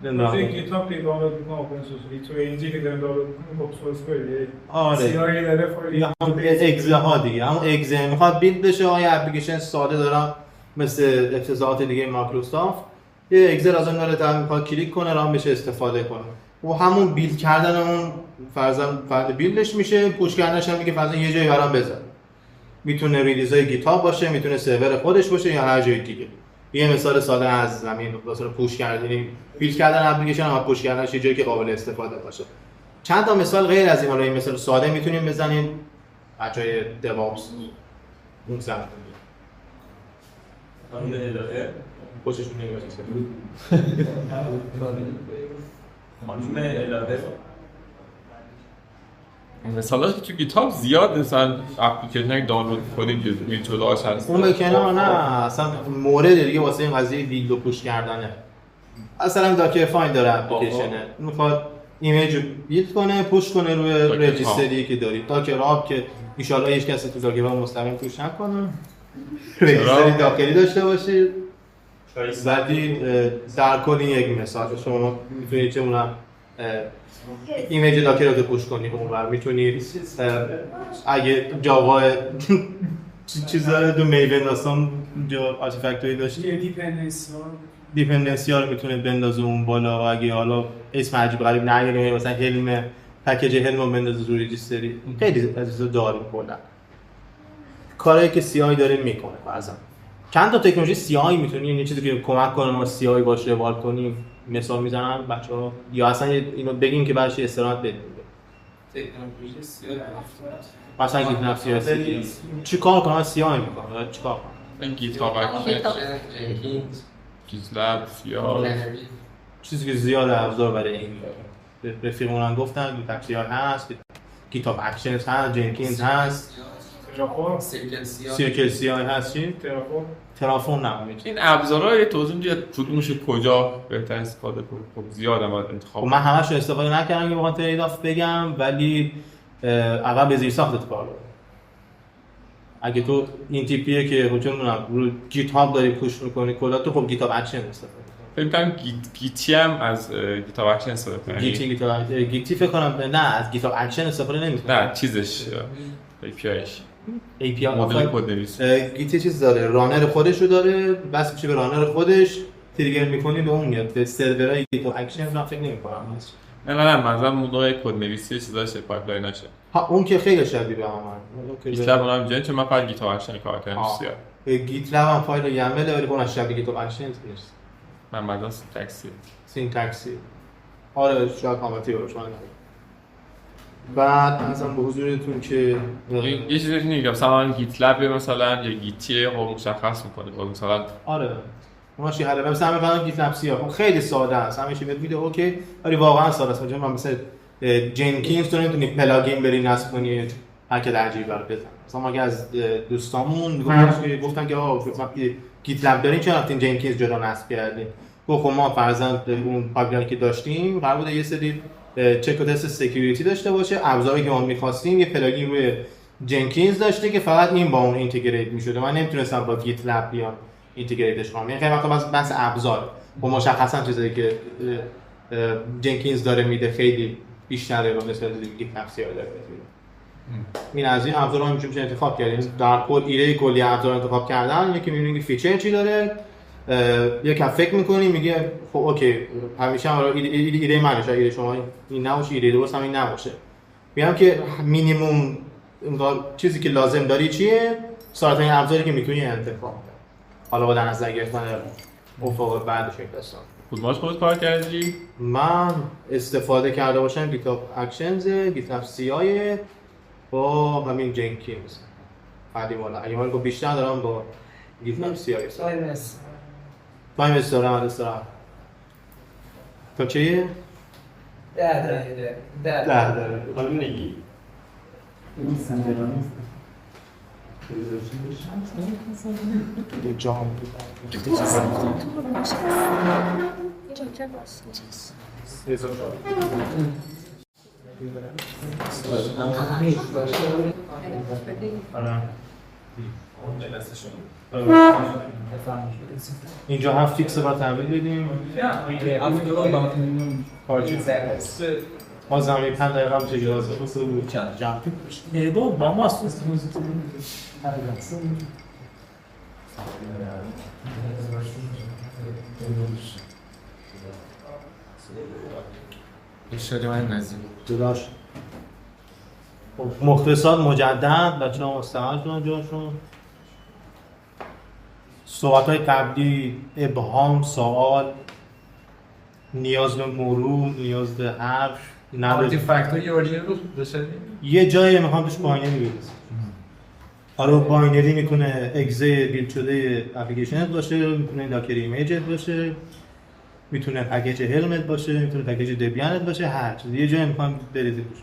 مثلا گیتاب که دانلود میکنه اوپن سورس، تو اینجی که دارم دانلود میکنه اوپن سورس فایل. آره. سیاری داره فایل. یا همون اگزه ها دیگه، همون اگزه میخواد بیلد بشه. آیا اپلیکیشن ساده دارم مثل افتضاحات دیگه مایکروسافت، یه اگزه لازم داره تا میخواد کلیک کنه رام بشه استفاده کنه. و همون بیلد کردن اون فرض بیلدش میشه، پوش کردنش هم میگه فرضاً یه جایی برام بذار. میتونه ریلیزای گیتاب باشه، میتونه سرور خودش باشه یا هر جای دیگه. یه مثال ساده از زمین مثلا پوش کردن، بیلد کردن اپلیکیشن هم پوش کردنش یه جایی که قابل استفاده باشه. چند تا مثال غیر از این، حالا این مثال ساده میتونیم بزنیم بچهای دیوآپس اون سمت خانم الهه خوششون نمیاد. خانم الهه مثلا تو گیتاب زیاد مثلا اپلیکیشن دانلود کنید که ویرچوالش هست. اون کنار نه اصلا مورد دیگه واسه این قضیه بیلد و پوش کردنه. اصلا داکر فایل داره اپلیکیشنه، میخواد ایمیج رو بیلد کنه پوش کنه روی رجیستری که دارید. داکر آب که ان شاء الله هیچ کسی تو داکر مستقیم پوش نکنه، رجیستری داخلی داشته باشید. بعدی در کل یک مثال شما میتونید چه اونم ایمیج داکر رو پوش کنید اونور. میتونید اگه جاوا چیزا دو میون داستان جو آرتیفکتوری داشتید، دیپندنسی ها رو میتونید بندازه اون بالا. و اگه حالا اسم عجیب غریب نگیریم مثلا هلم پکیج هلم رو بندازه رو رجیستری، خیلی چیزا داریم کلا. کاری که سی آی داره میکنه. بعضا چند تا تکنولوژی سی آی میتونه یه چیزی که کمک کنه ما سی آی باشه روال کنیم. مثال میزنم بچه‌ها یا اصلا اینو بگیم که بعدش استراحت بدیم. تکنولوژی سیاه مثلا گیت نفسی چیکار کنه؟ سی آی میکنه چیکار کنه؟ این گیتاب جنکینز گیتلاب یا چیزی که زیاد ابزار برای این رفیقمون گفتن تفسیر هست، گیتاب اکشنز هست، جنکینز هست، سیرکل سی آی هست. چی؟ ترافورم نمیشه. این ابزارها یه توضیح میده کدومش کجا بهتر استفاده کنیم. خب زیاد هم انتخاب. من همش استفاده نکردم که بخوام ترید آف بگم، ولی اول به زیر ساختت کار داره. اگه تو این تیپیه که حتما رو گیت هاب داری پوش می‌کنی کلا، تو خب گیتاب اکشن استفاده فکر کنم گیتی هم از گیتاب اکشن استفاده کنه. گیتی فکر کنم نه از گیتاب اکشن استفاده نمی‌کنه. نه چیزش API مدل کدنویس. گیتی چیز داره، رانر خودش رو داره، بس میشه به رانر خودش تریگر می‌کنی به اون میاد. به سرورهای گیتاب اکشن من فکر نمی‌کنم. نه منظورم موضوع کدنویسی چیزاشه پایپلایناشه. ها اون که خیلی شبیه به هم. گیتلاب اونم اینجوریه چون من فقط گیتاب اکشن کار کردم زیاد. گیتلاب هم فایل یمل ولی اون شبیه گیتاب اکشن نیست. من مثلا سینتکسی آره شاید کامنتی رو شما نگید. بعد مثلا به حضورتون که یه چیزی میگم مثلا گیتلاب مثلا یا گیتی رو مشخص میکنه مثلا آره ماشی حالا مثلا مثلا گیتلاب سیاه خیلی ساده است، همه چی بهت میده اوکی، ولی واقعا ساده است. من مثلا جنکینز تو نمیتونی پلاگین بری نصب کنی هر که درجی برات بزن. مثلا ما از دوستامون گفتن که وقتی گیتلاب دارین چرا رفتین جنکینز جدا نصب کردین؟ خب ما فرضاً اون پایپلاینی که داشتیم قرار بود یه سری چک و تست سکیوریتی داشته باشه. ابزاری که ما می‌خواستیم یه پلاگین روی جنکینز داشته که فقط این با اون اینتگریت می‌شد. من نمیتونستم با گیتلاب بیام اینتگریتش کنم. یعنی خیلی وقتا بس ابزار با مشخصاً چیزایی که جنکینز داره میده خیلی بیشتره و نسبت به گیتلاب سیاه داره. این از این ابزارها میشه انتخاب کردیم. در کل ایده کلی ابزار انتخاب کردن، یکی می‌بینیم که فیچر چی داره، یکم فکر می‌کنیم میگه خب اوکی همیشه ایده منشه، ایده شما این نباشه، ایده درست هم این نباشه. میگم که مینیمم چیزی که لازم داری چیه، ساعت‌های ابزاری که میتونی انتخاب کنی. حالا با در نظر گرفتن افق بعدش یک داستان. کدوماش خودت کار کردی؟ من استفاده کرده باشم گیتاب اکشنز، گیتاب سی آی با همین جنکینز. قدیم والا اگه من بیشتر دارم با گیتاب سی آی. تایم استارم استارم. تا چیه؟ 10 داره حالا نگی جام اینجا 7 فیکس با تحویل بدیم ما زمین 5 دقیقه میشه گرازه بود جمع دو با ما است اشاره من نزدیک جداش مختصات مجدد بچه ها مستقل شدن جاشون صحبت های قبلی ابهام سوال نیاز به مرور نیاز به حرف آرتیفکت های اورجینال رو داشتیم یه جایی میخوام توش باینری بریزم حالا باینری میتونه اگزه بیلد شده اپلیکیشنت باشه میتونه داکر ایمیجت باشه میتونه پکیج هلمت باشه میتونه پکیج دبیانت باشه هر چیز یه جایی میخوام بریزی توش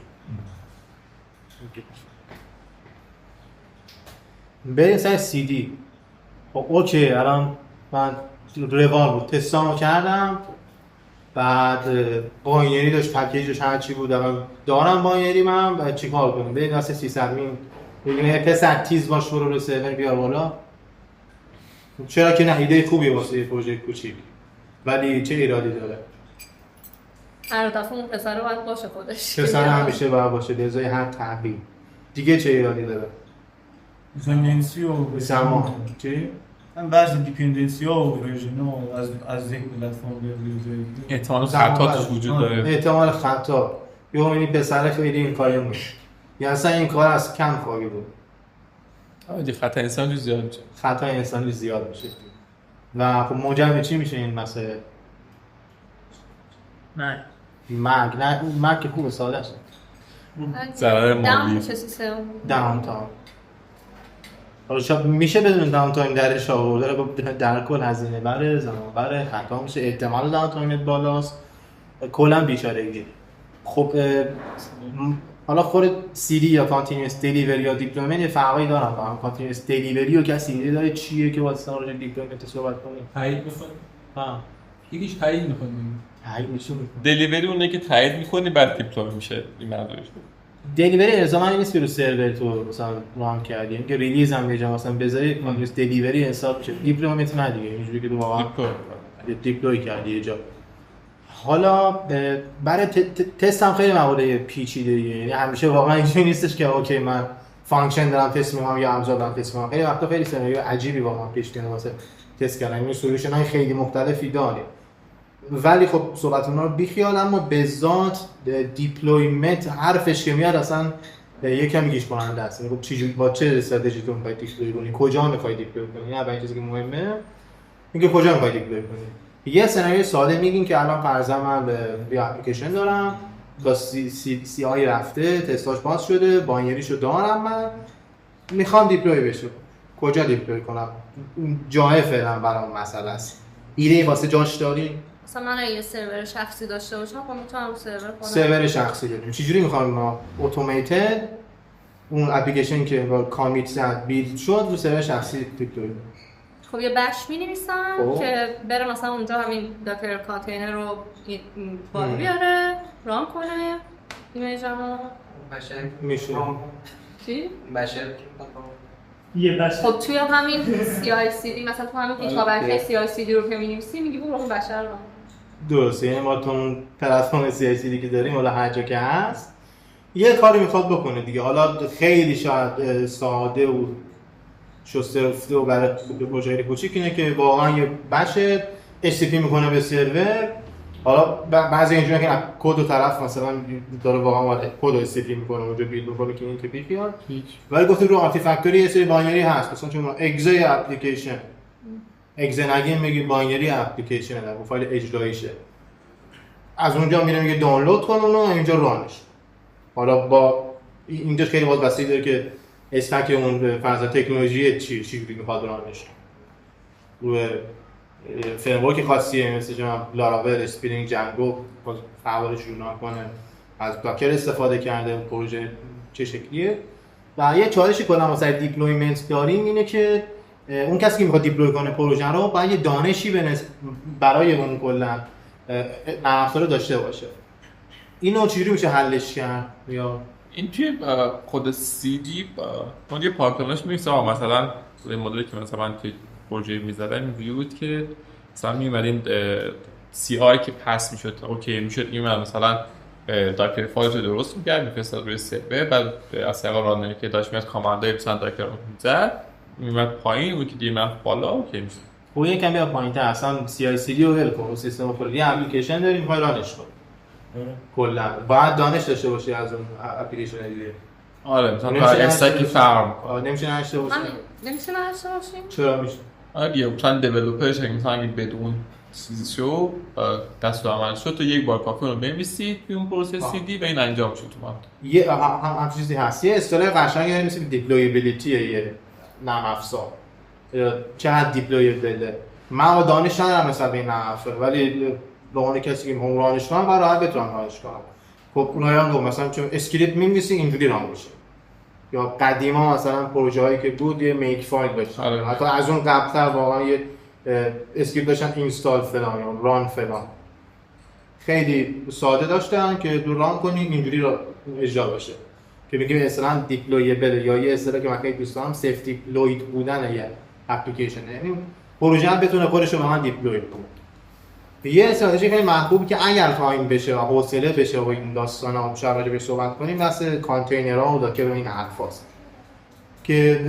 بریم سر سی دی خب اوکی الان من روال بود تستامو کردم بعد باینری داشت پکیجش هر چی بود الان دارم باینری من بعد چیکار کنم بریم واسه 300 مین بگیم پسر تیز باش برو رو سرور بیار بالا چرا که نه ایده خوبی واسه پروژه کوچیک ولی چه ایرادی داره هر دفعه اون پسر باید باشه خودش پسر همیشه باید باشه به ازای هر تغییر دیگه چه ایرادی داره دیپندنسی و زمان چی؟ من بعضی دیپندنسی ها و ورژن ها از یک پلتفرم به احتمال خطا توش وجود داره احتمال خطا یا این پسر خیلی این کاری میشه یا اصلا این کار از کم خواهی بود آره خطا انسان جو زیاد میشه خطا انسانی زیاد میشه و خب موجب به چی میشه این مسئله مرگ که خوب ساده است ضرر مالی داون تایم حالا شاید میشه بدون داون تایم درش آورده در کل هزینه بره زمان بره خطا میشه احتمال داون تایمت بالاست کلا بیچارگی خب حالا خود سی دی یا کانتینیوس دلیوری یا دیپلویمنت فرقی دارن با هم کانتینیوس دلیوری و کسی ایده داره چیه که واسه راجع به دیپلویمنت صحبت کنیم تایید می‌کنی ها یکیش تایید می‌کنیم تایید میشه دلیوری اونه که تایید می‌کنی بعد دیپلوی میشه این منظورش دلیوری الزاما نیست که رو سرور تو مثلا ران کردی که ریلیز هم یه جا مثلا بذاری کانتینیوس دلیوری حساب میشه دیپلویمنت نه دیگه اینجوری که تو واقعا دیپلوی کردی یه جا حالا برای تست هم خیلی مقوله پیچیده‌ایه یعنی همیشه واقعا اینجوری نیستش که اوکی من فانکشن دارم تست می‌کنم یا ابزار دارم تست می‌کنم خیلی وقتا خیلی سناریو عجیبی واقعا پیش میاد واسه تست کردن این سولوشن‌های خیلی مختلفی داره ولی خب صحبت اونا رو بیخیال اما به ذات دیپلویمنت حرفش که میاد اصلا یکم گیج کننده است خب چه جوری با چه استراتژی تو می‌خوای دیپلوی کنی کجا می‌خوای دیپلوی کنی نه اولین چیزی که مهمه اینکه کجا می‌خوای دیپلوی کنی یه سناریوی ساده میگیم که الان فرضاً من به اپلیکیشن دارم با سی آی رفته تستاش باز شده باینریشو دارم من میخوام دیپلوی بشه کجا دیپلوی کنم جای فعلا برام مسئله است ایده واسه جاش داریم مثلا من اگه سرور شخصی داشته باشم خب میتونم رو سرور کنم سرور شخصی داریم چجوری میخوام ما اتوماتد اون اپلیکیشن که با کامیت زد بیلد شد رو سرور شخصی دیپلوی خب یه بش می‌نویسم که بره مثلا اونجا همین داکر کانتینر رو بالا بیاره ران کنه ایمیجمو بشر میشه چی؟ بشر یه بش خب توی همین CI/CD مثلا تو همین پیچ بک CI/CD رو که می‌نویسی میگی برو اون بشر رو درسته یعنی ما تو اون پلتفرم CI/CD که داریم حالا هر جا که هست یه کاری میخواد بکنه دیگه حالا خیلی شاید ساده و شسته رفته و برای پروژه کوچیک اینه که واقعا یه بشه HTTP میکنه به سرور حالا بعضی اینجوریه که کد و طرف مثلا داره واقعا کد HTTP میکنه اونجا بیلد میکنه که این تپیک بیاد ولی گفتیم رو آرتیفکتوری یه سری باینری هست مثلا چون اگزه اپلیکیشن اگزه نگیم میگیم باینری اپلیکیشن در فایل اجراییشه از اونجا میره میگه دانلود کن اونو اینجا رانش حالا با اینجا خیلی باز بستگی داره که استک اون فرضاً تکنولوژی چی میخواد رانش روی فریمورک خاصیه مثل لاراول، اسپرینگ، جنگو با فعالش یونان کنه، از داکر استفاده کرده. پروژه چه شکلیه؟ و یه چالشی کلا واسه دیپلویمنت داریم اینه که اون کسی که میخواد دیپلوی کنه پروژه رو باید یه دانشی برای اون کلا نرم افزار رو داشته باشه. اینو چجوری میشه حلش کرد؟ یا این توی خود CD ما یه پایپلاینش می‌سازیم. مثلا این مدلی که مثلا توی پروژه می‌زدن اینجوری بود که مثلا می‌اومدین CI که پس میشد اوکی میشد ایمیل مثلا داکر فایل رو درست می‌کرد می‌فرستاد روی سرور، بعد از طریق رانری که داشت میاد کامندای مثلا داکر رو می‌زد میومد پایین اون که دیگه بالا اوکی میشه. خب یکم بیا پایین‌تر اصلا CI/CD رو ول کن، سیستم کلی اپلیکیشن داریم می‌خوای رانش کنی. کلا باید دانش داشته باشی از اون اپلیکیشن دیگه. آره مثلا استاکی فرم نمیشه نشته باشی. نمیشه نشته باشیم؟ چرا میشه؟ آره مثلا دیولپرش مثلا بدون چیزی شو دست عمل شد تو یک بار کافی رو بنویسید توی اون پروسه CD و این انجام شد تو من. یه هم چیزی هست. یه اصطلاح قشنگی مثل دیپلویبیلیتی یه نرم افزار. چقدر دیپلویبل. من دانش ندارم مثلا به این نرم افزار، ولی لغون کسی که هم رانش کنم و راحت بتونم رانش کنم. خب اونایی هم مثلا چون اسکریپت می‌نویسی اینجوری ران میشه. یا قدیما مثلا پروژه‌هایی که بود یه میک فایل داشتن. حتی از اون قبل‌تر واقعا یه اسکریپت داشتن اینستال فلان یا ران فلان. خیلی ساده داشتن که دو ران کنی اینجوری را اجرا بشه. که میگیم مثلا دیپلویبل یا یه اصطلاحی که من خیلی دوست دارم سلف دیپلوید بودن یه اپلیکیشن. یعنی پروژه هم بتونه خودش رو به من دیپلوی کنه. یه استراتژی خیلی محبوبی که اگر تایم بشه و حوصله بشه و این داستانا بیشتر راجع بهش صحبت کنیم مثل کانتینرها و داکر و این حرفاست که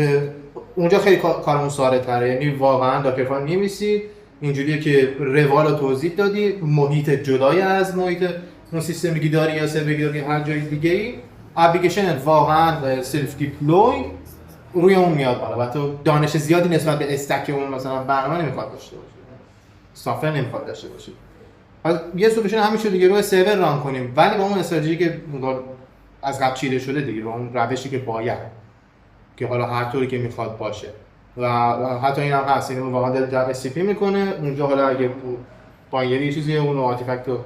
اونجا خیلی کارمون ساده‌تره. یعنی واقعا داکر فایل می‌نویسی اینجوریه که روال رو توضیح دادی، محیط جدای از محیط اون سیستمی که داری یا سروری داری هر جای دیگه‌ای، اپلیکیشن واقعا سلف دیپلوی روی اون میاد بالا و تو دانش زیادی نسبت به استک اون مثلا برنامه نمی‌خواد داشته باشی. سافر نمیخواد داشته باشید. حالا یه سولوشن همیشه دیگه روی سرور ران کنیم ولی با اون استراتژی که از قبل چیده شده دیگه، با اون روشی که باید که حالا هر طوری که میخواد باشه و حتی این هم هست اینو واقعا در SCP میکنه اونجا. حالا اگه با یه چیزی اون آرتیفکت رو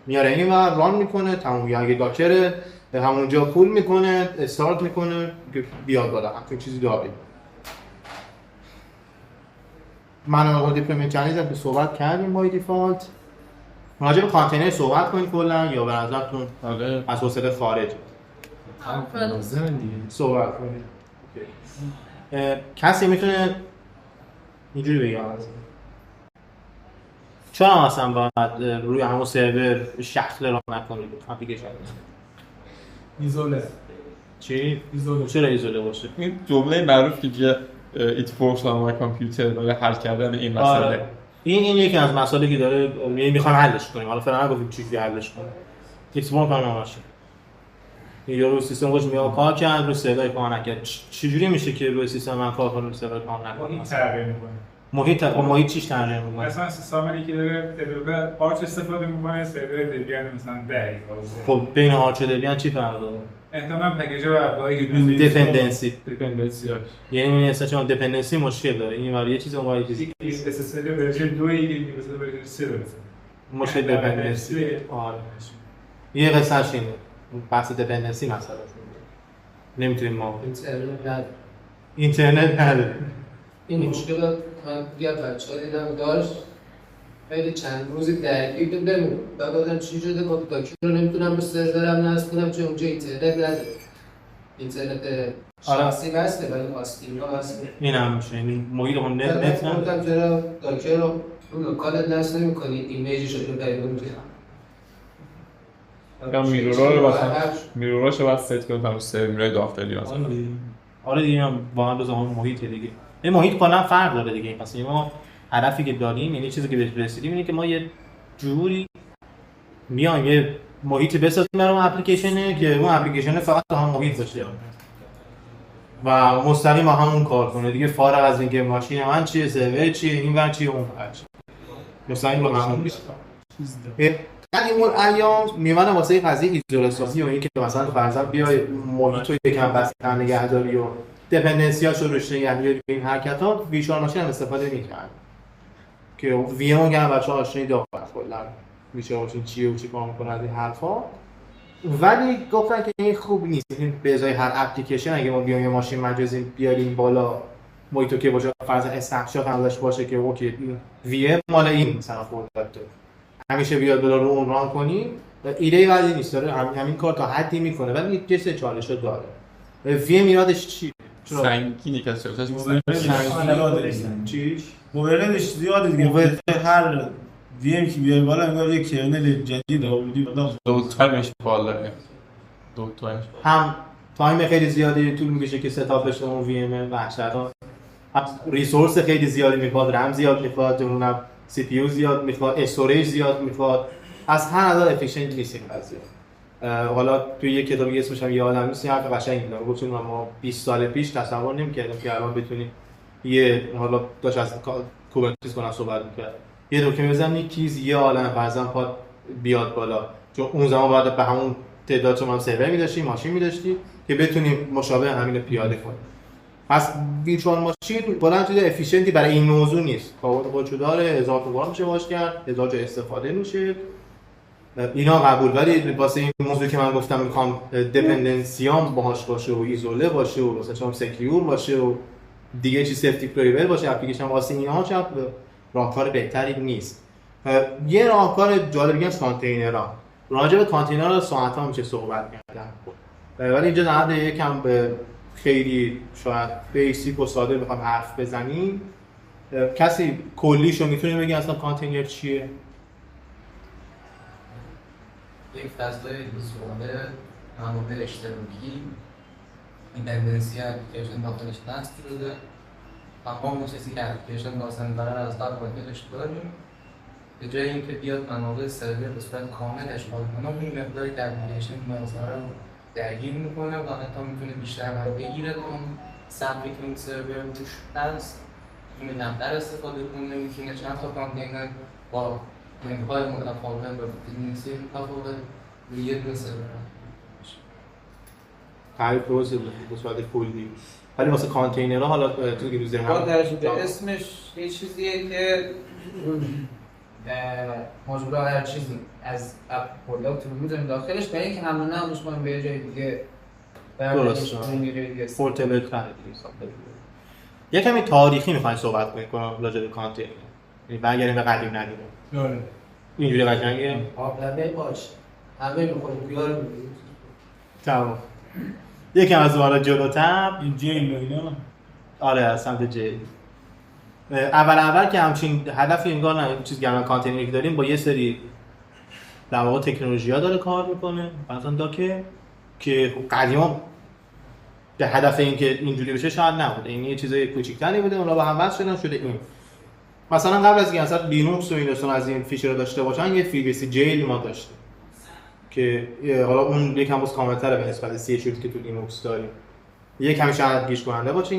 میاره این و ران میکنه تمام، یا اگه داکر همونجا پول میکنه استارت میکنه که بیاد بالا همین چیزی داره. من و دیپلویمنت چنل که صحبت کردیم با دیفالت راجع به کانتینر صحبت کنید کلا یا به نظرتون از حوصله خارج صحبت کنید؟ کسی میتونه اینجوری بگه چرا مثلا باید روی همون سرور شخص ران نکنید اپلیکیشن؟ ایزوله. چی؟ ایزوله. چرا ایزوله باشه؟ این جمله معروفی که it works on my computer برای حل کردن این مسئله. این یکی از مسائلی که داره میخوام حلش کنیم. حالا فعلا نگفتیم چیزی حلش کنیم. ایکس بار کار نمیشه. یا روی سیستم خودش میاد کار کرد رو سرور کار نکرد. چجوری میشه که روی سیستم من کار کنم رو سرور کار نکنه؟ این تغییر میکنه. محیط چیش تغییر میکنه؟ مثلا سیستمی که داره دیولپر آرچ استفاده میکنه سرور دیگه مثلا دقیق. خب بین آرچ و دیگه چی فرق داره؟ احتمالاً پکیج و ابزاری که دیپندنسی دیپندنسی یعنی مثلا چون دیپندنسی مشکل داره این ولی یه چیز اون ولی چیزی SSL ورژن 2 یکی مثلا ورژن 3 داره مشکل دیپندنسی. آره یه قصهش اینه بحث دیپندنسی مثلا نمیتونیم ما اینترنت نداره. این مشکل من دیگه بچه‌ها دیدم داشت خیلی چند روزی درگیر بودم بعدم چی شده با داکر رو نمیتونم به سرورم نصب کنم چون اونجا اینترنت نداره. اینترنت شخصی واسه ولی آستینا واسه این هم میشه این محیط اون نت نداره. چرا داکر رو لوکالت نصب نمی‌کنی ایمیجش رو پیدا می‌کنی؟ یا میرورا رو باید ست کنم تا سرورهای داخلی مثلا. آره دیگه واقعا دو زمان محیط دیگه. این محیط کلا فرق داره دیگه. مثلا ما هدفی که داریم یعنی چیزی که بهش رسیدیم اینه که ما یه جوری میایم یه محیطی بسازیم برای اون اپلیکیشنه که اون اپلیکیشن فقط تو هم محیط باشه و مستقیم با همون کار کنه دیگه، فارغ از اینکه ماشین من چیه، سرور چیه، این ور چیه، اون ور چیه. مثلا این با همون بعد این ایام میمونه واسه قضیه ایزوله و اینکه مثلا فرضاً بیای محیط رو یکم بسته نگهداری و دیپندنسی‌هاشو روش نگهداری این حرکت‌ها ویژوال ماشین هم استفاده می‌کنه که وی ام گرم بچه‌ها آشنایی دارن کلا میشه باشین چیه و چی کار می‌کنه از این حرفا، ولی گفتن که این خوب نیست. این به ازای هر اپلیکیشن اگه ما بیایم یه ماشین مجازی بیاریم بالا محیطو که باشه فرض اسنپ‌شات ازش باشه که اوکی این وی ام مال این مثلا فورمت همیشه بیاد بالا رو اون ران کنیم، ایده بعدی نیست. داره همین کار تا حدی میکنه ولی یه سری چالشا داره. وی ام ایرادش چی؟ سنگینی که چه چیش؟ موردش زیاده دیگه. هر وی ام که بیاره بالا انگار یک کرنل جدید آوردی بالا. دو تایمش بالا. دو تایمش هم تایم خیلی زیادی طول میکشه که ستاپ بشه اون وی ام وحشتناک. ریسورس خیلی زیادی میخواد، رم زیاد میخواد، اونم سی پی یو زیاد میخواد، استوریج زیاد میخواد. از هر نظر افیشنت نیست این قضیه. حالا توی یک کتابی اسمش هم یادم نیست، یه حرف قشنگی داره. گفتم ما 20 سال پیش تصور نمی‌کردیم که الان بتونیم یه حالا داشت از کوبرنتیس کنن صحبت می‌کرد. یه دکمه بزنی کیز یه عالم فرضاً پاد بیاد بالا. چون اون زمان باید به همون تعداد شما سرور می‌داشتیم، ماشین می‌داشتیم که بتونیم مشابه همین پیاده کنیم. پس ویچوال ماشین بالا توی افیشنتی برای این موضوع نیست. کاربرد خودشو داره، هزار تا کار میشه باش کرد، هزار جا استفاده میشه. اینا قبول، ولی واسه این موضوعی که من گفتم میخوام دیپندنسیام باهاش باشه و ایزوله باشه و مثلا سکیور باشه و دیگه چیز سیفتی پریور باشه، اپلیکیشن واسه اینها چه راهکار بهتری نیست. یه راهکار جالب دیگه کانتینرها. راجع به کانتینرها ساعت‌ها میشه صحبت کردن. ولی اینجا در حد یکم به خیلی شاید بیسیک و ساده بخوام حرف بزنیم. کسی کلیشو میتونه بگه اصلا کانتینر چیه؟ یک فضای ویزوال منابع اشتراکی دیپندنسی اپلیکیشن داخلش نصب شده و ما اون چیزی که اپلیکیشن لازم داره از در باید داریم. به جای اینکه بیاد منابع سرور به صورت کامل اشغال کنه، این مقداری که اپلیکیشن نیازداره رو درگیر میکنه و حتی میتونه بیشتر برای بگیره اون سبکی که اون سرور روش هست، میتونه کمتر استفاده کنه، میتونه چند تا کانتینر با لینک‌های متفاوت و دیپندنسی متفاوت روی یه دونه سرور تعریف روز به صورت کلی. ولی واسه کانتینرها حالا تو که روز ما در اسمش یه چیزیه که مجبور هر چیزی از اپ پروداکت رو می‌ذاریم داخلش برای اینکه همون همونش کنیم به جای دیگه درست پورتبل کنه. یه کمی تاریخی می‌خوایم صحبت کنیم راجع به کانتینر. یعنی برگردیم به قدیم ندیدم. اینجوری قشنگه. آبلبه باش. همه می‌خواد بیاره بود. تمام. یکم از اونها جلوتر این جیل و اینا. آره از سمت جیل. اول که همچین هدفی انگار نه چیز گرم کانتینری که داریم با یه سری در واقع تکنولوژی‌ها داره کار میکنه. مثلا داکر که قدیما به هدف اینکه اینجوری بشه شاید نبوده. این یه چیزای کوچیک‌تری بوده، اونها با هم وصل شدن شده این. مثلا قبل از اینکه اصلا لینوکس و اینا از این فیچر رو داشته باشن یه FreeBSD جیل ما داشتیم که حالا اون یکم باز کامل‌تره به نسبت سی شیفت که تو لینوکس داریم. یکم شاید گیج کننده باشه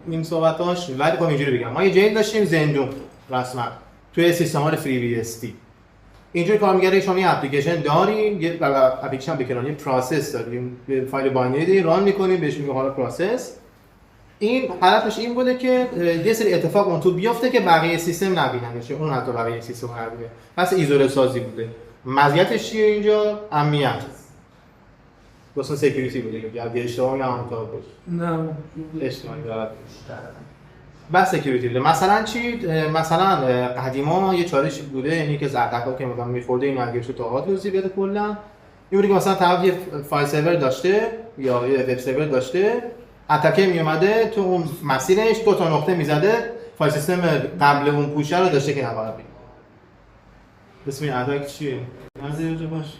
این صحبتاش، ولی خب اینجوری بگم ما یه جیل داشتیم زندون رسما توی سیستم‌های FreeBSD. اینجوری کار می‌گره شما یه اپلیکیشن داریم، یه اپلیکیشن بکنیم، یه پروسس داریم، یه فایل باینری ران می‌کنیم بهش میگیم حالا پروسس. این هدفش این بوده که یه سری اتفاق اون تو بیفته که بقیه سیستم نبیننش، اون حتی بقیه سیستم نبینه. پس ایزوله سازی بوده. مزیتش چیه اینجا؟ امنیت. واسه سکیوریتی بوده که اگه اشتباه یا همونطور باشه. نه اشتباهی دارد. بس سکیوریتی بوده. مثلا چی؟ مثلا قدیما یه چالش بوده، یعنی که زرتقا که مثلا می‌خورده این اگه تا هات روزی بده کلا. این بوده که مثلا طرف یه فایل سرور داشته یا یه وب سرور داشته، اتکر میومده تو اون مسیرش دو تا نقطه میزده، فایل سیستم قبل اون پوشه رو داشته که نباید بگیم. اسم این اتک چیه؟ نظر باش.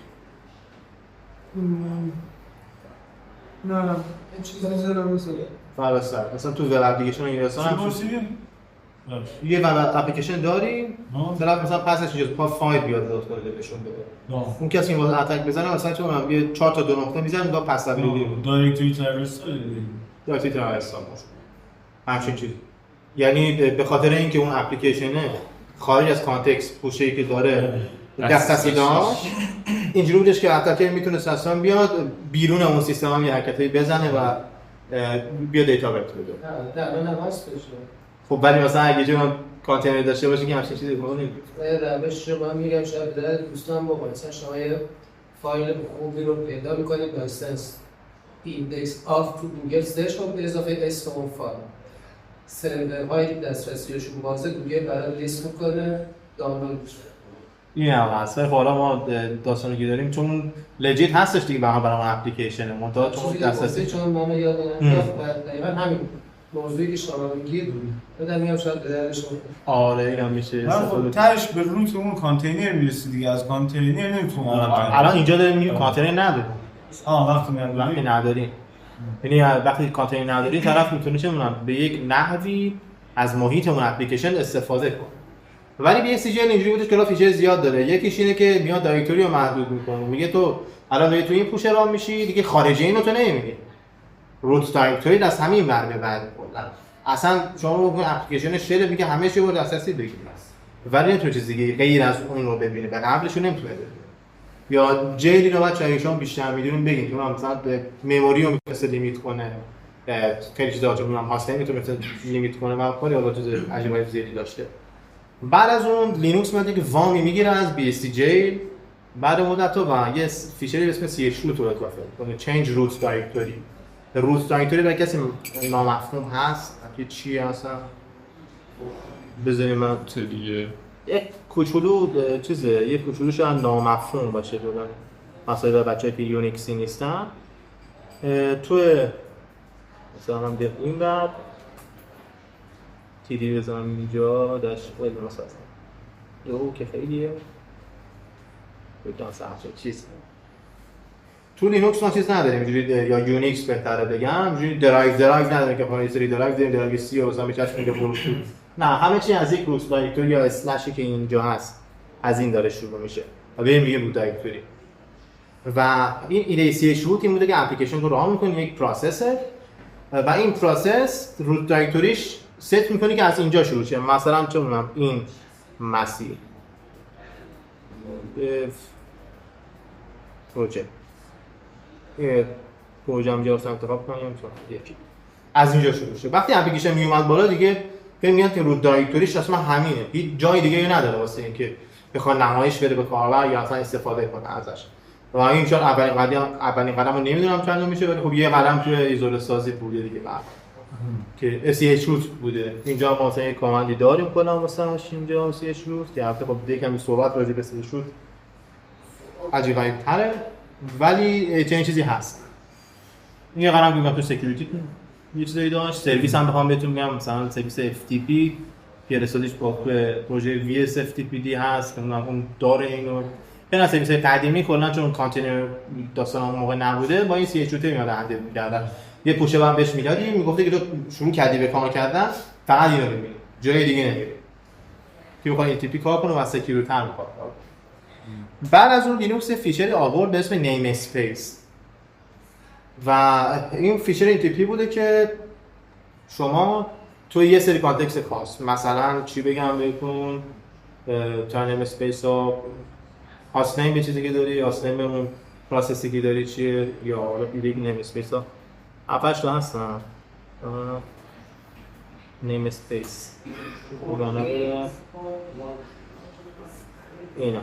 نه این چیزا نزدم مثلا فرستر مثلا تو وب اپلیکیشن انگلیسی هم یه وب اپلیکیشن داریم طرف مثلا پسش اینجا پا فایل بیاد داد کنه بهشون بده. اون کسی این واسه اتک بزنه مثلا چون یه 4 تا 2 نقطه میزنه با پس تبدیلی دایرکتوری ترورس دایرکتوری ترورس همچین چیز. یعنی به خاطر اینکه اون اپلیکیشنه خارج از کانتکست پوشه‌ای که داره دسترسی داشت، اینجوری بودش که اتکر میتونه اصلا بیاد بیرون اون سیستم هم یه حرکتی بزنه و بیا دیتا بهت بده. نه نه واسه بشه. خب ولی مثلا اگه جون کانتینر داشته باشه که همچین چیزی کنید. روش رو من میگم شاید در دوستان با مثلا شما یه فایل خوبی رو پیدا میکنید با استنس ایندکس آف تو گوگل سرچ کنید به اضافه اسم اون فایل سرورهای دسترسیشون بازه گوگل برای لیست میکنه دانلود میشه. این هم هست. حالا ما داستانی که داریم چون لجیت هستش دیگه برای اپلیکیشن منتها چون دسترسی چون من یاد دقیقاً همین موضوعی که شما میگید بدم میام شاید به دردش بخوره. آره اینم میشه خب تهش به روت اون کانتینر میرسی دیگه از کانتینر نمیتونم الان اینجا داریم میگیم کانتینر نداریم. وقتی نداریم یعنی وقتی کانتینر نداری طرف میتونه چه میدونم به یک نحوی از محیط اون اپلیکیشن استفاده کنه. ولی بی اس جی اینجوری بودش که فیچر زیاد داره. یکیش اینه که میاد دایرکتوری رو محدود میکنه. میگه تو الان داری تو این پوش راه میشی دیگه خارج اینو تو نمیبینی. روت دایرکتوری از همین ور به بعد کلا اصلا شما اون اپلیکیشن شل میگه همه چی رو دسترسی بگیری. ولی نمیتونه چیز دیگه غیر از اون رو ببینه. به قبلش نمیتونه ببینه. یا جیلی رو بچه‌ها شما بیشتر میدونین بگین که مثلا به مموری رو میتونه لیمیت کنه. خیلی چیزا چون هم هاست نمیتونه لیمیت کنه و کاری حالا چیز عجیبای زیادی داشته. بعد از اون لینوکس میاد که وامی میگیره از BSD جیل. بعد مدت و یه فیچری به اسم CH root رو اضافه کنه change root directory. root directory برای کسی نامفهوم هست که چی هست بذاریم من دیگه یک کوچولو چیزه یه کوچولو شاید نامفهوم باشه دادن مثلا بچه‌ای که یونیکسی نیستن تو مثلا هم ده این بعد تیدی بزنم اینجا داش ولی مثلا دو که خیلیه بودن ساعت چیز تو لینوکس ما چیز نداریم اینجوری یا یونیکس بهتره بگم اینجوری درایو نداره که پای سری درایو داریم درایو سی و مثلا میشه میگه بلوتوث نه همه چی از یک روت دایرکتوری یا اسلشی که اینجا هست از این داره شروع میشه و بریم میگه روت دایرکتوری و این ایده CH root این بوده که اپلیکیشن رو راه میکنه یک پروسسه و این پروسس روت دایرکتوریش ست میکنه که از اینجا شروع شه مثلا چه میدونم این مسیر پروژه اینجا رو انتخاب کنیم یکی از اینجا شروع شه وقتی اپلیکیشن میومد بالا دیگه فکر میاد که روت دایرکتوریش اصلا همینه هیچ جای دیگه نداره واسه اینکه بخواد نمایش بده به کاربر یا اصلا استفاده کنه ازش و این شاید اولین قدم رو نمیدونم چند میشه ولی خب یه قدم توی ایزوله سازی بوده دیگه بعد که CH root بوده اینجا ما مثلا یک کامندی داریم کلا واسه اینجا CH root که البته خب یکم صحبت راجع به CH root عجیب غریب‌تره ولی چنین چیزی هست این قدم که تو سکیوریتی یه چیزایی داشت سرویس هم بخوام بهتون میگم مثلا سرویس FTP پیرسادیش با پروژه VS FTPD هست که اون داره اینو به سرویس قدیمی کلا چون کانتینر داستان اون موقع نبوده با این CH root میاد هندل می‌کردن یه پوشه هم بهش میدادی میگفته که تو شروع کردی به کار کردن فقط اینو ببین جای دیگه نمیری که بخواد FTP کار کنه و سکیوریتی هم کار کنه بعد از اون لینوکس فیچر آورد به اسم نیم اسپیس و این فیچر FTP بوده که شما تو یه سری کانتکست خاص مثلا چی بگم بهتون تا نیم اسپیس ها هاست نیم به چیزی که داری هاست نیم اون پروسسی که داری چیه یا حالا دیگه نیم اسپیس ها اپش تو هستن نیم اسپیس اینا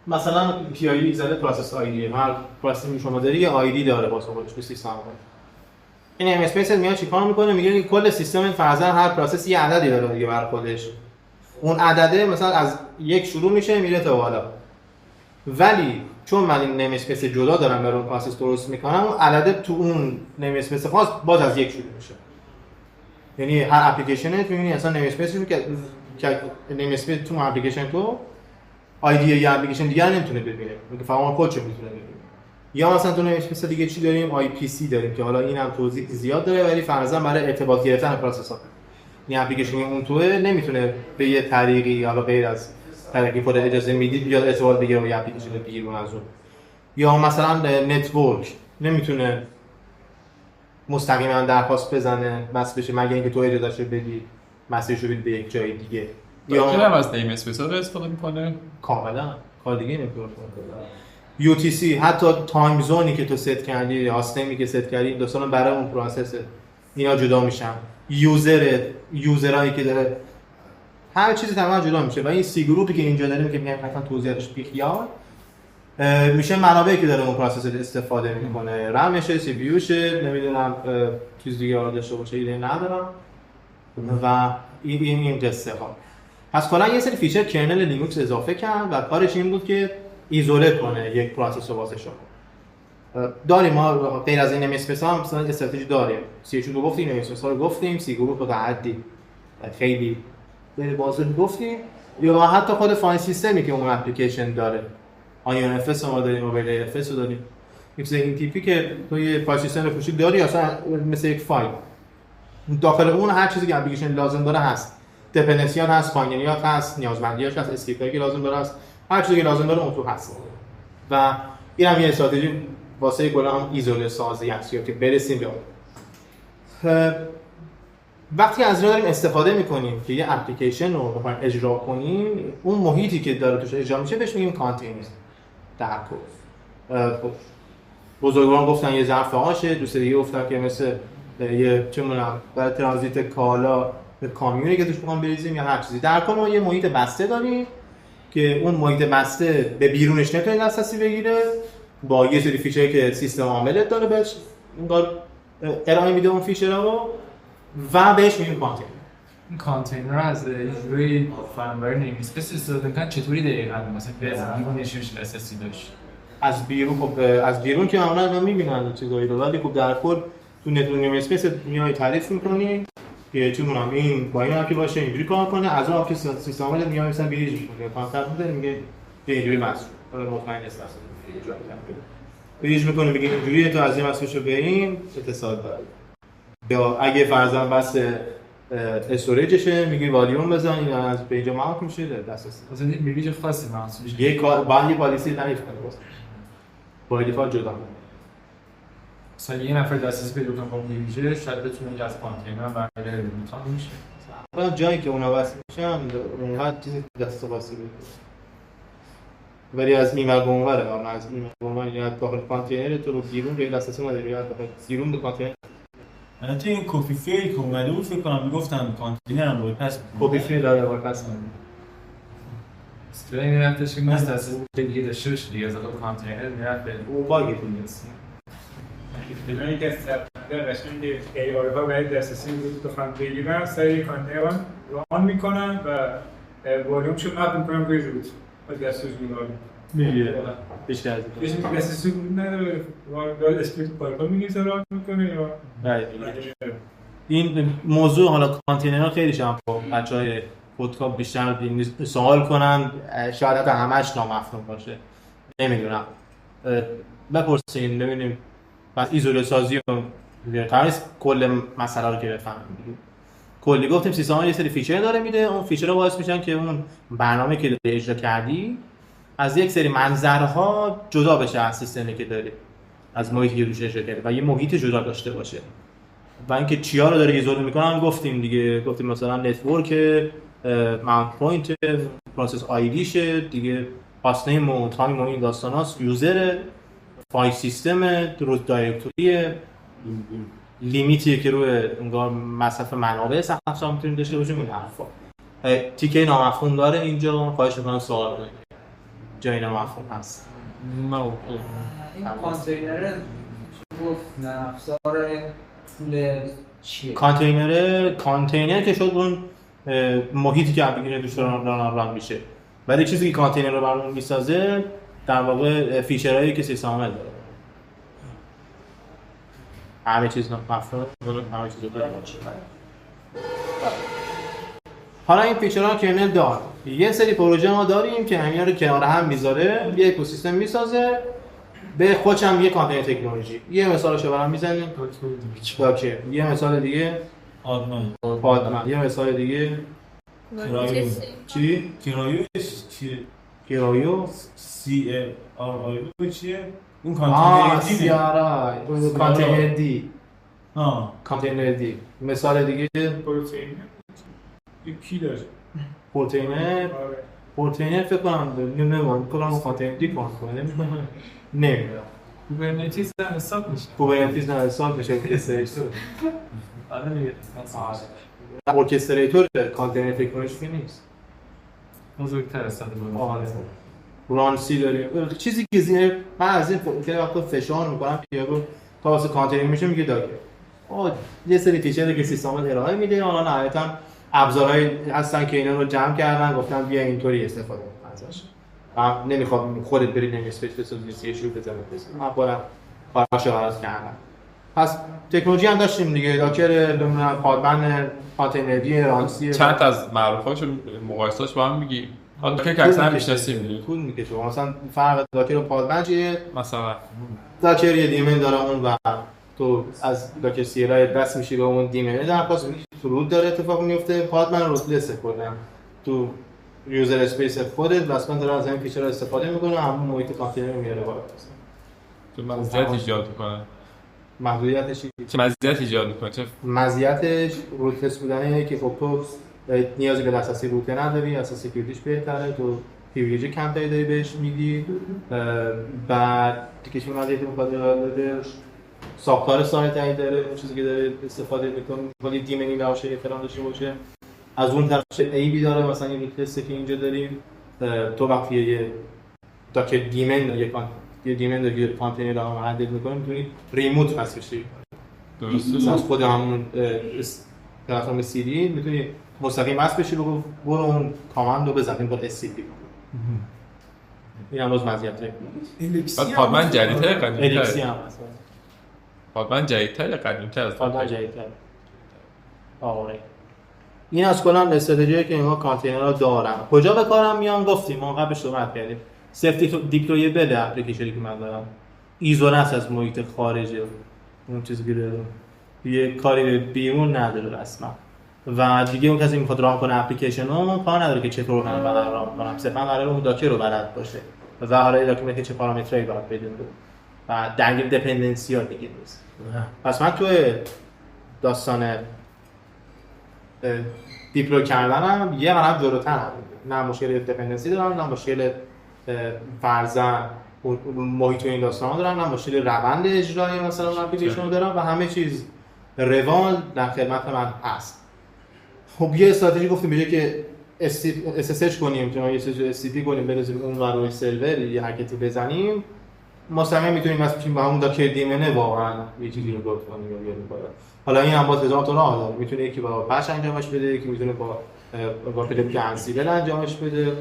مثلا پی آی دی زده پروسس آیدی هر پروسسی شما داری یه آیدی داره واسه خودش تو سیستم این نیم اسپیس میاد چیکار میکنه میگه کل سیستم فرضاً هر پروسس یه عددی داره دیگه بر خودش اون عدده مثلا از یک شروع میشه میره تا بالا ولی چون من این نیم اسپیس جدا دارم برای پروسس درست میکنم اون عدد تو اون نیم اسپیس خاص باز از یک شروع میشه یعنی هر اپلیکیشنت میبینی اصلا نیم اسپیس رو که نیم اسپیس تو اپلیکیشن تو آیدی یا اپلیکیشن دیگه نمیتونه ببینه میگه فقط خودش میتونه ببینه یا مثلا تو نیم اسپیس دیگه چی داریم آی پی سی داریم که حالا اینم توضیح زیاد داره ولی فرضاً برای ارتباط گرفتن پروسس ها این اپلیکیشن اون توه نمیتونه به یه طریقی حالا غیر از طریقی خود اجازه میدید بیاد ارتباط بگیره با یه اپلیکیشن دیگه از اون یا مثلا نتورک نمیتونه مستقیما درخواست بزنه بس بشه مگه اینکه تو اجازهشو بدی مسیجشو بدی به یک جای دیگه یا هم از نیم اسپیس رو استفاده میکنه کاملا کار دیگه نمیتونه UTC حتی تایم زونی که تو ست کردی، هاستنگی که ست کردی، دوستانا برای اون پروسس اینا جدا میشن. یوزرایی که داره هر چیزی تمام جدا میشه و این سی گروپی که اینجا داریم که میگم مثلا توضیحش بیخیال میشه منابعی که داره اون پروسس استفاده میکنه، رمشه، سی پی یوشه، نمیدونم چیز دیگه داشته باشه ایده ندارم و این قصه ها. پس کلا یه سری فیچر کرنل لینوکس اضافه کرد و کارش این بود که ایزوله کنه یک پروسس واسه داریم. ما غیر از این MSPS هم مثلا استراتژی داریم. CH رو گفتیم، MSPS رو گفتیم، سی گروپ رو تا حدی خیلی بازم گفتیم، یا حتی خود فایل سیستمی که اون اپلیکیشن داره. آیون FS ما داریم، موبایل FS رو داریم. این تیپی که تو یه فایل سیستم کوچیک داری اصلا مثل یک فایل. داخل اون هر چیزی که اپلیکیشن لازم داره هست. دیپندنسیات هست، فاینالیات هست، نیازمندیاش هست، اسکریپتایی که لازم داره هست. هر چیزی که لازم داره اون تو هست. و این هم یه استراتژی واسه کلا هم ایزوله سازی هست که برسیم به وقتی از اینا داریم استفاده میکنیم که یه اپلیکیشن رو بخوایم اجرا کنیم، اون محیطی که داره توش اجرا میشه بهش میگیم کانتینر در کد. بزرگواران گفتن یه ظرف آشه، دوست دیگه گفتن که مثل یه چه می‌دونم برای ترانزیت کالا به کامیونی که توش بخوام بریزیم یا هر چیزی. در کل ما یه محیط بسته داریم که اون محیط بسته به بیرونش نمیتونه دسترسی بگیره با یه سری فیچری که سیستم عاملت داره بهش انگار ارائه میده اون فیچرها رو و بهش میگیم کانتینر. این کانتینر از روی فرم‌ور نیم‌اسپیس استفاده می‌کنن چطوری دقیقاً مثلا بزنن نشونش اساسی داشت از بیرون خب از بیرون که معمولا می‌بینن چیزایی رو، ولی خب در کل تو نتورک نیم‌اسپیس میای تعریف می‌کنی که چه می‌دونم این با این اپی باشه اینجوری کار کنه، از اون اپی سیستم عامل میای مثلا بریج می‌کنه کانتینر میده میگه اینجوری مسئول مطمئن است بریج می‌کنه میگه اینجوریه تو از این مسئولشو بریم اتصال داره. یا اگه فرضاً بس استوریجشه میگه والیوم بزن این از پیج ماونت میشه دسترسی. مثلا این بریج خاصی محسوبش یه کار با یه پالیسی تعریف کنه با دیفالت جدا. مثلا یه نفر دسترسی پیدا کنه با بریج شاید بتونه از کانتینر برای ریموت میشه. مثلا جایی که اونا واسه میشن اونقدر چیزی دست واسه بده. ولی از میمر به اونوره، اون از میمر به اونور یا داخل کانتینر تو رو بیرون روی دسترسی نداری یا داخل بیرون دو کانتینر. البته این کپی فیل که اومده بود فکر کنم میگفتن کانتینر هم باید پس کپی فیل داره باید پس کنیم. استرین میرفتش که مثل دسترسی دیگه داشته باشه دیگه از کانتینر میرفت به اون باگی نیست. این که استفاده قشنگ ای‌آر‌ها برای دسترسی وجود تو فهم بگیرن سری کانتینر رو آن میکنن و والیومشون اپ میکنن روی روت با دسترسی میگیرن. میگه بیشتر از این که دسترسی نداره وارد اسکریپت پایتون میگیره راه میکنه یا این موضوع حالا کانتینرها خیلی شما بچهای خودکار بیشتر سوال کنن، شاید حتی همش نامفهوم باشه، نمیدونم بپرسین ببینیم. پس ایزوله سازی رو قرار کل مسئله رو که بفهمیم. کلی گفتیم سیستم یه سری فیچر داره میده، اون فیچرها باعث میشن که اون برنامه که داری اجرا کردی از یک سری منظرها جدا بشه از سیستمی که داری، از محیطی که روش اجرا کردی و یه محیط جدا داشته باشه. و اینکه چیا رو داره ایزوله میکنن گفتیم دیگه، گفتیم مثلا نتورک، ماونت پوینت، پروسس آیدیشه دیگه، پاس نیم و تایم و این داستاناست، یوزر، فایل سیستم، روز دایرکتوری، لیمیتیه که روی انگار مصرف منابع سخت افزار میتونیم داشته باشیم. این حرفا تیکه نامفهوم داره اینجا، خواهش میکنم سوال کنید جای نامفهوم هست. این کانتینر گفت نرم افزار پول چیه؟ کانتینر که شد اون محیطی که اپلیکیشن توش ران میشه، ولی چیزی که کانتینر رو برامون میسازه در واقع فیچرهایی که سیستم عامل داره. همه چیز مفهوم همه چیز رو داره. حالا این فیچرها کرنل دار یه سری پروژه ما داریم که همینا رو کنار هم میذاره، یه اکوسیستم میسازه، به خودش هم یه کانتینر تکنولوژی. یه مثالشو برام میزنیم اوکی، یه مثال دیگه پادمن، یه مثال دیگه چی؟ کرایو سی آر آی چیه؟ اون کانتینر دی سی آر آی کانتینر دی کانتینر دی. مثال دیگه پروتئین کی داره؟ پروتئین کانتینر فکر کنم نمیدونم کدام کانتینر دیپان کنه نمیدونم کوبرنتیس هم حساب میشه. کوبرنتیس نه حساب میشه استریتور آره دیگه. ارکستریتور کانتینر فکر کنش که نیست بزرگتر استفاده می‌کنه. آره رانسی داریم چیزی که زیر من از این که وقتا فشار میکنم پیاگو تا واسه کانتینر میشه میگه داکر یه سری فیچر که سیستم ارائه میده حالا نهایتا ابزارهایی هستن که اینا رو جمع کردن گفتن بیا اینطوری استفاده کن ازش نمیخوام خودت بری نمیسپیس بسازی یه شروع بزنید من خودم کاراشو عرض کردم پس تکنولوژی هم داشتیم دیگه داکر نمیدونم پادبند کانتینری رانسی چند از معروفاشو مقایسه‌اش با هم میگی حالا که اکثرا میشناسیم دیگه طول میکشه مثلا فرق داکر و پادبند چیه مثلا داکر یه دیمن داره اون و تو از داکر سیرای دست میشی به اون دیمنه در پاس فرود داره اتفاق میفته پادبند روتلس کردن تو یوزر اسپیس خودت واسه داره از این فیچر استفاده میکنه همون محیط کانتینر رو میاره بالا تو مزیت ایجاد میکنه محدودیتش چه مزیت ایجاد میکنه چه مزیتش روتلس بودنه که خب تو نیازی به دسترسی روت نداری اساس سکیوریتیش بهتره تو پریویلج کمتری داری بهش میدی بعد تیکشون اومده داده ساختار سایت داره چیزی که داره استفاده میکنه ولی دیمنی باشه فلان داشته باشه از اون طرف ای بی داره مثلا یه روتلس که اینجا داریم تو وقتی یه داکر دیمن یه دیمن داره یه کانتینر رو هندل میکنه میتونی ریموت وصل بشی درسته از خود همون پلتفرم سی دی میتونی مستقیم وصل بشی بگو برو اون کامند رو بزنیم با اس سی دی این هم روز مزیته بعد پادبند جدیدتر قدیمتر الیکسی هم هست پادبند جدیدتر یا قدیمتر از پادبند جدیدتر آره این از کلا استراتژی که اینها کانتینرها دارن کجا به کارم میان گفتیم ما قبل صحبت کردیم سفتی دیپلوی بده اپلیکیشنی که من دارم ایزوله از محیط خارجه اون چیزی که داره یه کاری به بیرون نداره رسما و دیگه اون کسی میخواد ران کنه اپلیکیشن رو کار نداره که چطور من بلد ران کنم صرفا قراره اون داکر رو بلد باشه و حالا داکر که چه پارامترایی باید بدیم و درگیر دیپندنسی ها دیگه نیست پس من تو داستان دیپلوی کردنم یه قدم جلوترم نه مشکل دیپندنسی دارم نه مشکل فرضاً محیط این داستان دارم نه مشکل روند اجرایی مثلا اپلیکیشن رو دارم و همه چیز روال در خدمت من هست خب یه استراتژی گفتیم بجای که SSH کنیم چون یه چیز SCP کنیم برسیم اون روی سرور یه حرکتی بزنیم مستقیم میتونیم واسه بشیم با همون داکر دیمنه واقعا یه چیزی رو گفت کنیم یا بیاریم بالا حالا این هم باز هزار تا راه داره میتونه یکی با پش انجامش بده یکی میتونه با پدپ انسیبل انجامش بده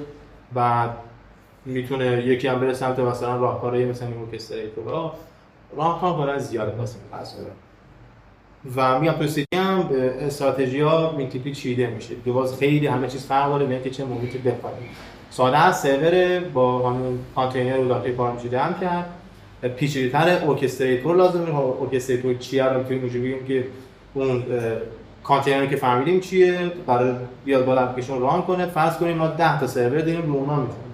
و میتونه یکی هم بره سمت مثلا راهکارهای مثلا ارکستریتور راهکارهای زیاده واسه و میگم تو سیتی هم استراتژی‌ها مینتیپلی چیده میشه دوباره خیلی همه چیز فرق داره ببین که چه محیطی بخواید ساده از سرور با همون کانتینر رو داخل کار میشه جمع کرد پیچیده‌تر ارکستریتور لازمه ارکستریتور چیه رو میتونیم اینجوری بگیم که اون کانتینری که فهمیدیم چیه برای بیاد بالا اپلیکیشن ران کنه فرض کنیم ما 10 تا سرور داریم رو اونها میتونیم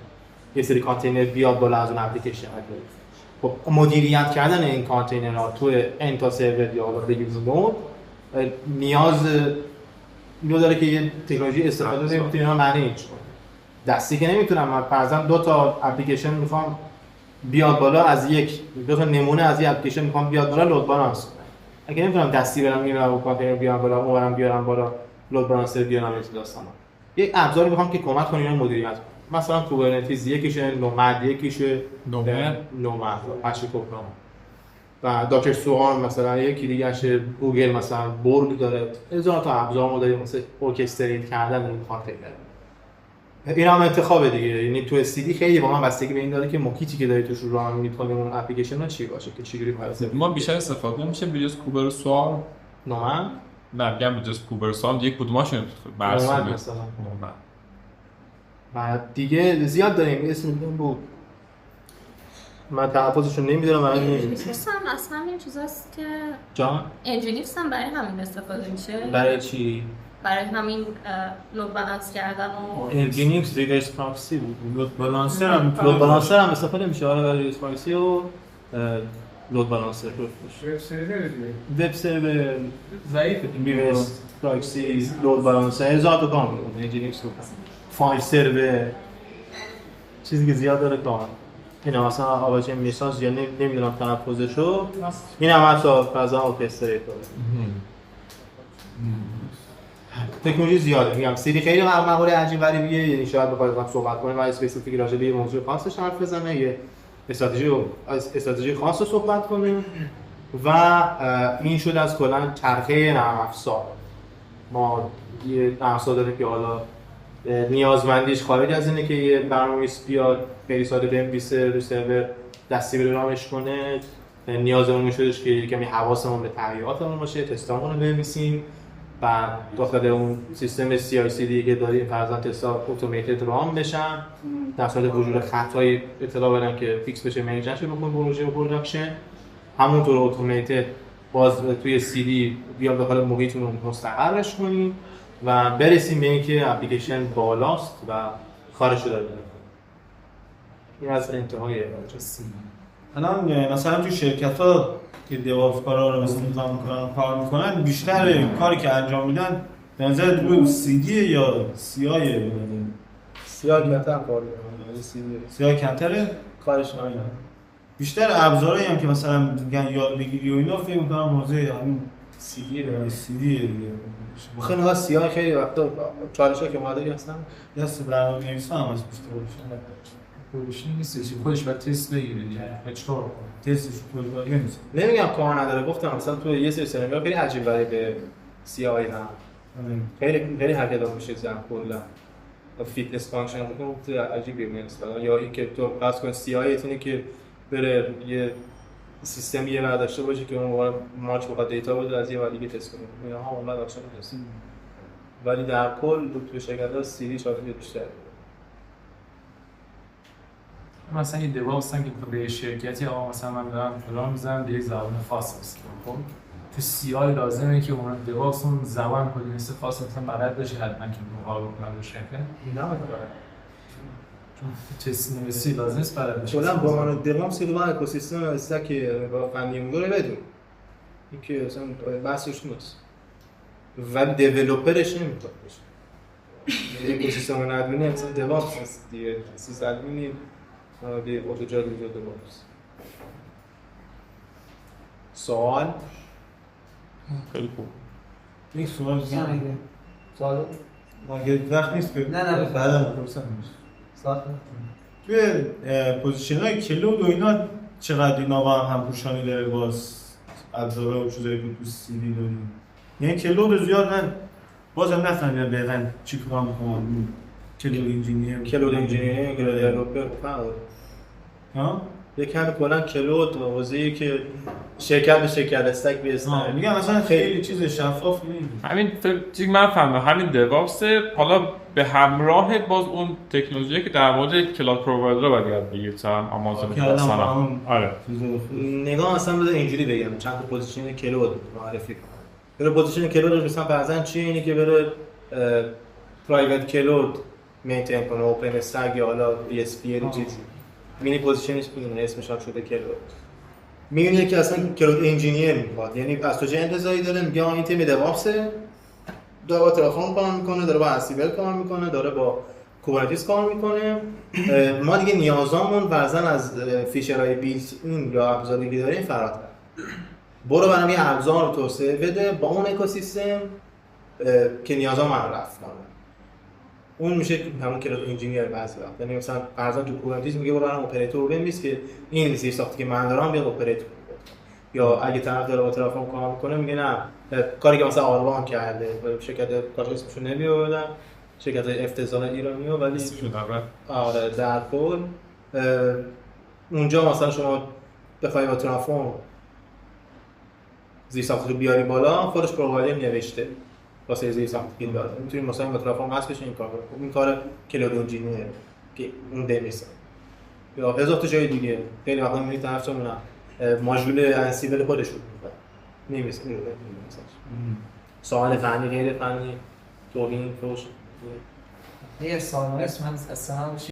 یه سری کانتینر بیاد بالا از اون اپلیکیشن خب مدیریت کردن این کانتینرها تو ان تا سرور یا بگیم نود نیاز داره که یه تکنولوژی استفاده کنیم که اینا معنی چیه دستی که نمیتونم من فرضاً 2 تا اپلیکیشن میخوام بیاد بالا از دو تا نمونه از یک اپلیکیشن میخوام بیاد بالا لود بالانس اگه نمیتونم دستی برم این رو کانتینر بیارم بالا اونم بیارم بالا لود بالانسر بیارم این داستانا یک ابزاری میخوام که کمک کنه اینو مدیریت کنه مثلا کوبرنتیز یکیشه نومد یکیشه نومد هاشیکوپرام و داکر سوارم مثلا یکی دیگه اشه گوگل مثلا بورگ داره هزار تا ابزار ما داریم مثلا ارکستریت کردن این کانتینر این هم انتخابه دیگه یعنی تو استیدی خیلی واقعا بستگی به این داره که محیطی که داری توش ران می‌کنی اون اپلیکیشن ها چی باشه که چجوری واسه ما بیشتر استفاده میشه بجز کوبر سوار نومد نه میگم بجز کوبر سوار یک کدوماشون برسونه مثلا بعد دیگه زیاد داریم اسم میگم بود من تحفظشون نمیدونم برای نمی‌دونم اصلا این چیزاست که جان انجینیکس هم برای همین استفاده میشه برای چی برای همین لود بالانس کردن و انجینیکس ریورس پراکسی بود لود بالانسر هم استفاده میشه برای ریورس پراکسی و لود بالانسر وب سرور ضعیفه ریورس پراکسی لود بالانسر هزار تا کار میکنه انجینیکس رو فایل سرور چیزی که زیاد داره کامل این هم مثلا آواجه میساز یا نمیدونم تنفذشو این هم اصلا فضا ارکستریتور تکنولوژی زیاده میگم سیدی خیلی مقوله عجیب غریبیه یعنی شاید بخواید صحبت کنیم و اسپسیفیک راجع به موضوع خاصش حرف بزنه یه استراتژی خاص رو صحبت کنیم و این شد از کلا چرخه نرم افزار ما یه نرم افزار داریم که حالا نیازمندیش خارج از اینه که یه برنامه‌نویس بیاد خیلی ساده بنویسه رو سرور دستی بلرامش کنه نیازمون شدش که کمی حواسمون به تغییراتمون باشه تستامون رو بنویسیم و داخل اون سیستم CI/CD که داریم فرضاً تستا اتوماتد رام بشن در صورت وجود خطای اطلاع بدن که فیکس بشه منیج نشه به پروژه و پروداکشن همونطور اتوماتد باز توی CD بیام داخل محیطمون رو مستقرش کنیم و برسیم به اینکه اپلیکیشن بالاست و خارج شده بده. این از انتهای الان مثلا تو شرکت‌ها که دیواپس کارا رو مثلا کار میکنن بیشتر کاری که انجام میدن به نظر روی CD یا CI کمتر کار میکنن CI کمتره کارش نمیدن بیشتر ابزارهایی هم که مثلا میگن یاد بگیری و اینا فکر می‌کنم موضوع همین CD دیگه خیلی ها سیاه خیلی وقتا چالش‌ها که اومده هستن دست برنامه‌نویسا هم هست بیشتر پروژه نیستش خودش باید تست بگیره دیگه چطور تستش پروژه نیست نمیگم کار نداره گفتم مثلا تو یه سری سناریو خیلی عجیب غریبه CI هم خیلی حرکت میشه زن کلا فیتنس فانکشن خیلی عجیبه مثلا یا اینکه تو قصد کن CI اینه که بره یه سیستم یه بعد داشته باشه که اون مارک بخواد دیتا بده از یه ولی دیگه تست کنه اینا ها اون بعد آپشن هست ولی در کل تو شرکت‌ها CD شاید بیشتر مثلا این دیواپس هم که به شرکتی آقا مثلا من دارم فلان می‌ذارم دیگه زبان خاص است خب تو CI لازمه که اون دیواپس اون زبان کدینیست خاص مثلا بلد باشه حتما که مقابل کنه با شرکت نه تست نویسی لازم است بلد باشه کلا با من دیواپس رو با اکوسیستم استک با فنی مدل بدون اینکه اصلا بحثش نیست ولی دیولپرش نمی‌خواد باشه اکوسیستم ندونی اصلا دیواپس هست دیگه سیستم ادمینی به اتوجاد وجود دیواپس سوال خیلی خوب یک سوال دیگه سوال اگه وقت نیست نه بعدا بپرسم سوال توی پوزیشن‌های کلود و اینا چقدر اینا با هم همپوشانی داره باز ابزارها و چیزایی که تو CD داریم یعنی کلود زیاد من بازم نفهمیدم دقیقاً چی کار می‌کنم کلود انجینیر دیولپر فرق ها یکم کلا کلود حوزه‌ای که شرکت به شرکت استک بیسن میگم مثلا خیلی چیز شفاف نیست همین چیزی من فهمیدم همین دیواپس حالا به همراه باز اون تکنولوژی که در مورد کلاد پرووایدر باید یاد بگیرید مثلا آمازون مثلا آره نگاه اصلا بده اینجوری بگم چند تا پوزیشن کلود معرفی کنم بره پوزیشن کلود مثلا فرضاً چیه اینه که بره پرایوت کلود مینتین کنه اوپن استک یا حالا PSP یا چیزی مینی پوزیشنش میدونه اسمش هم شده کلود میبینه که اصلا کلود انجینیر میخواد یعنی از تو چه انتظاری داره میگه این تیم دیواپسه داره با ترافورم کار میکنه داره با انسیبل کار میکنه داره با کوبرنتیس کار میکنه ما دیگه نیازامون فرضاً از فیچرهای بیلت این یا ابزاری که داریم فراتر برو برام یه ابزار رو توسعه بده با اون اکوسیستم که نیازام رو رفع کنه اون میشه همون کلود انجینیر بعضی وقت یعنی مثلا فرضاً تو کوبرنتیس میگه برو برام اپراتور رو بنویس که این زیر ساختی که من دارم بیاد اپراتور یا اگه طرف داره با ترافورم کار میکنه میگه نه کاری که مثلا آروان کرده شرکت کارش اسمشو نمیبردن شرکت افتضاح ایرانیه ولی آره در کل اونجا مثلا شما بخوای با ترافورم زیر ساخت رو بیاری بالا خودش پرووایدر نوشته واسه زیر ساخت داره میتونید مثلا با ترافورم وصل بشین این کار کنید این کار کلود انجینیر که اون دمیسه یا اضافه جای دیگه خیلی وقتا میبینید طرف چون ماژول انسیبل خودش رو نمی‌نویسه سوال فنی غیر فنی توهین فوش یه سوال هست من اصلا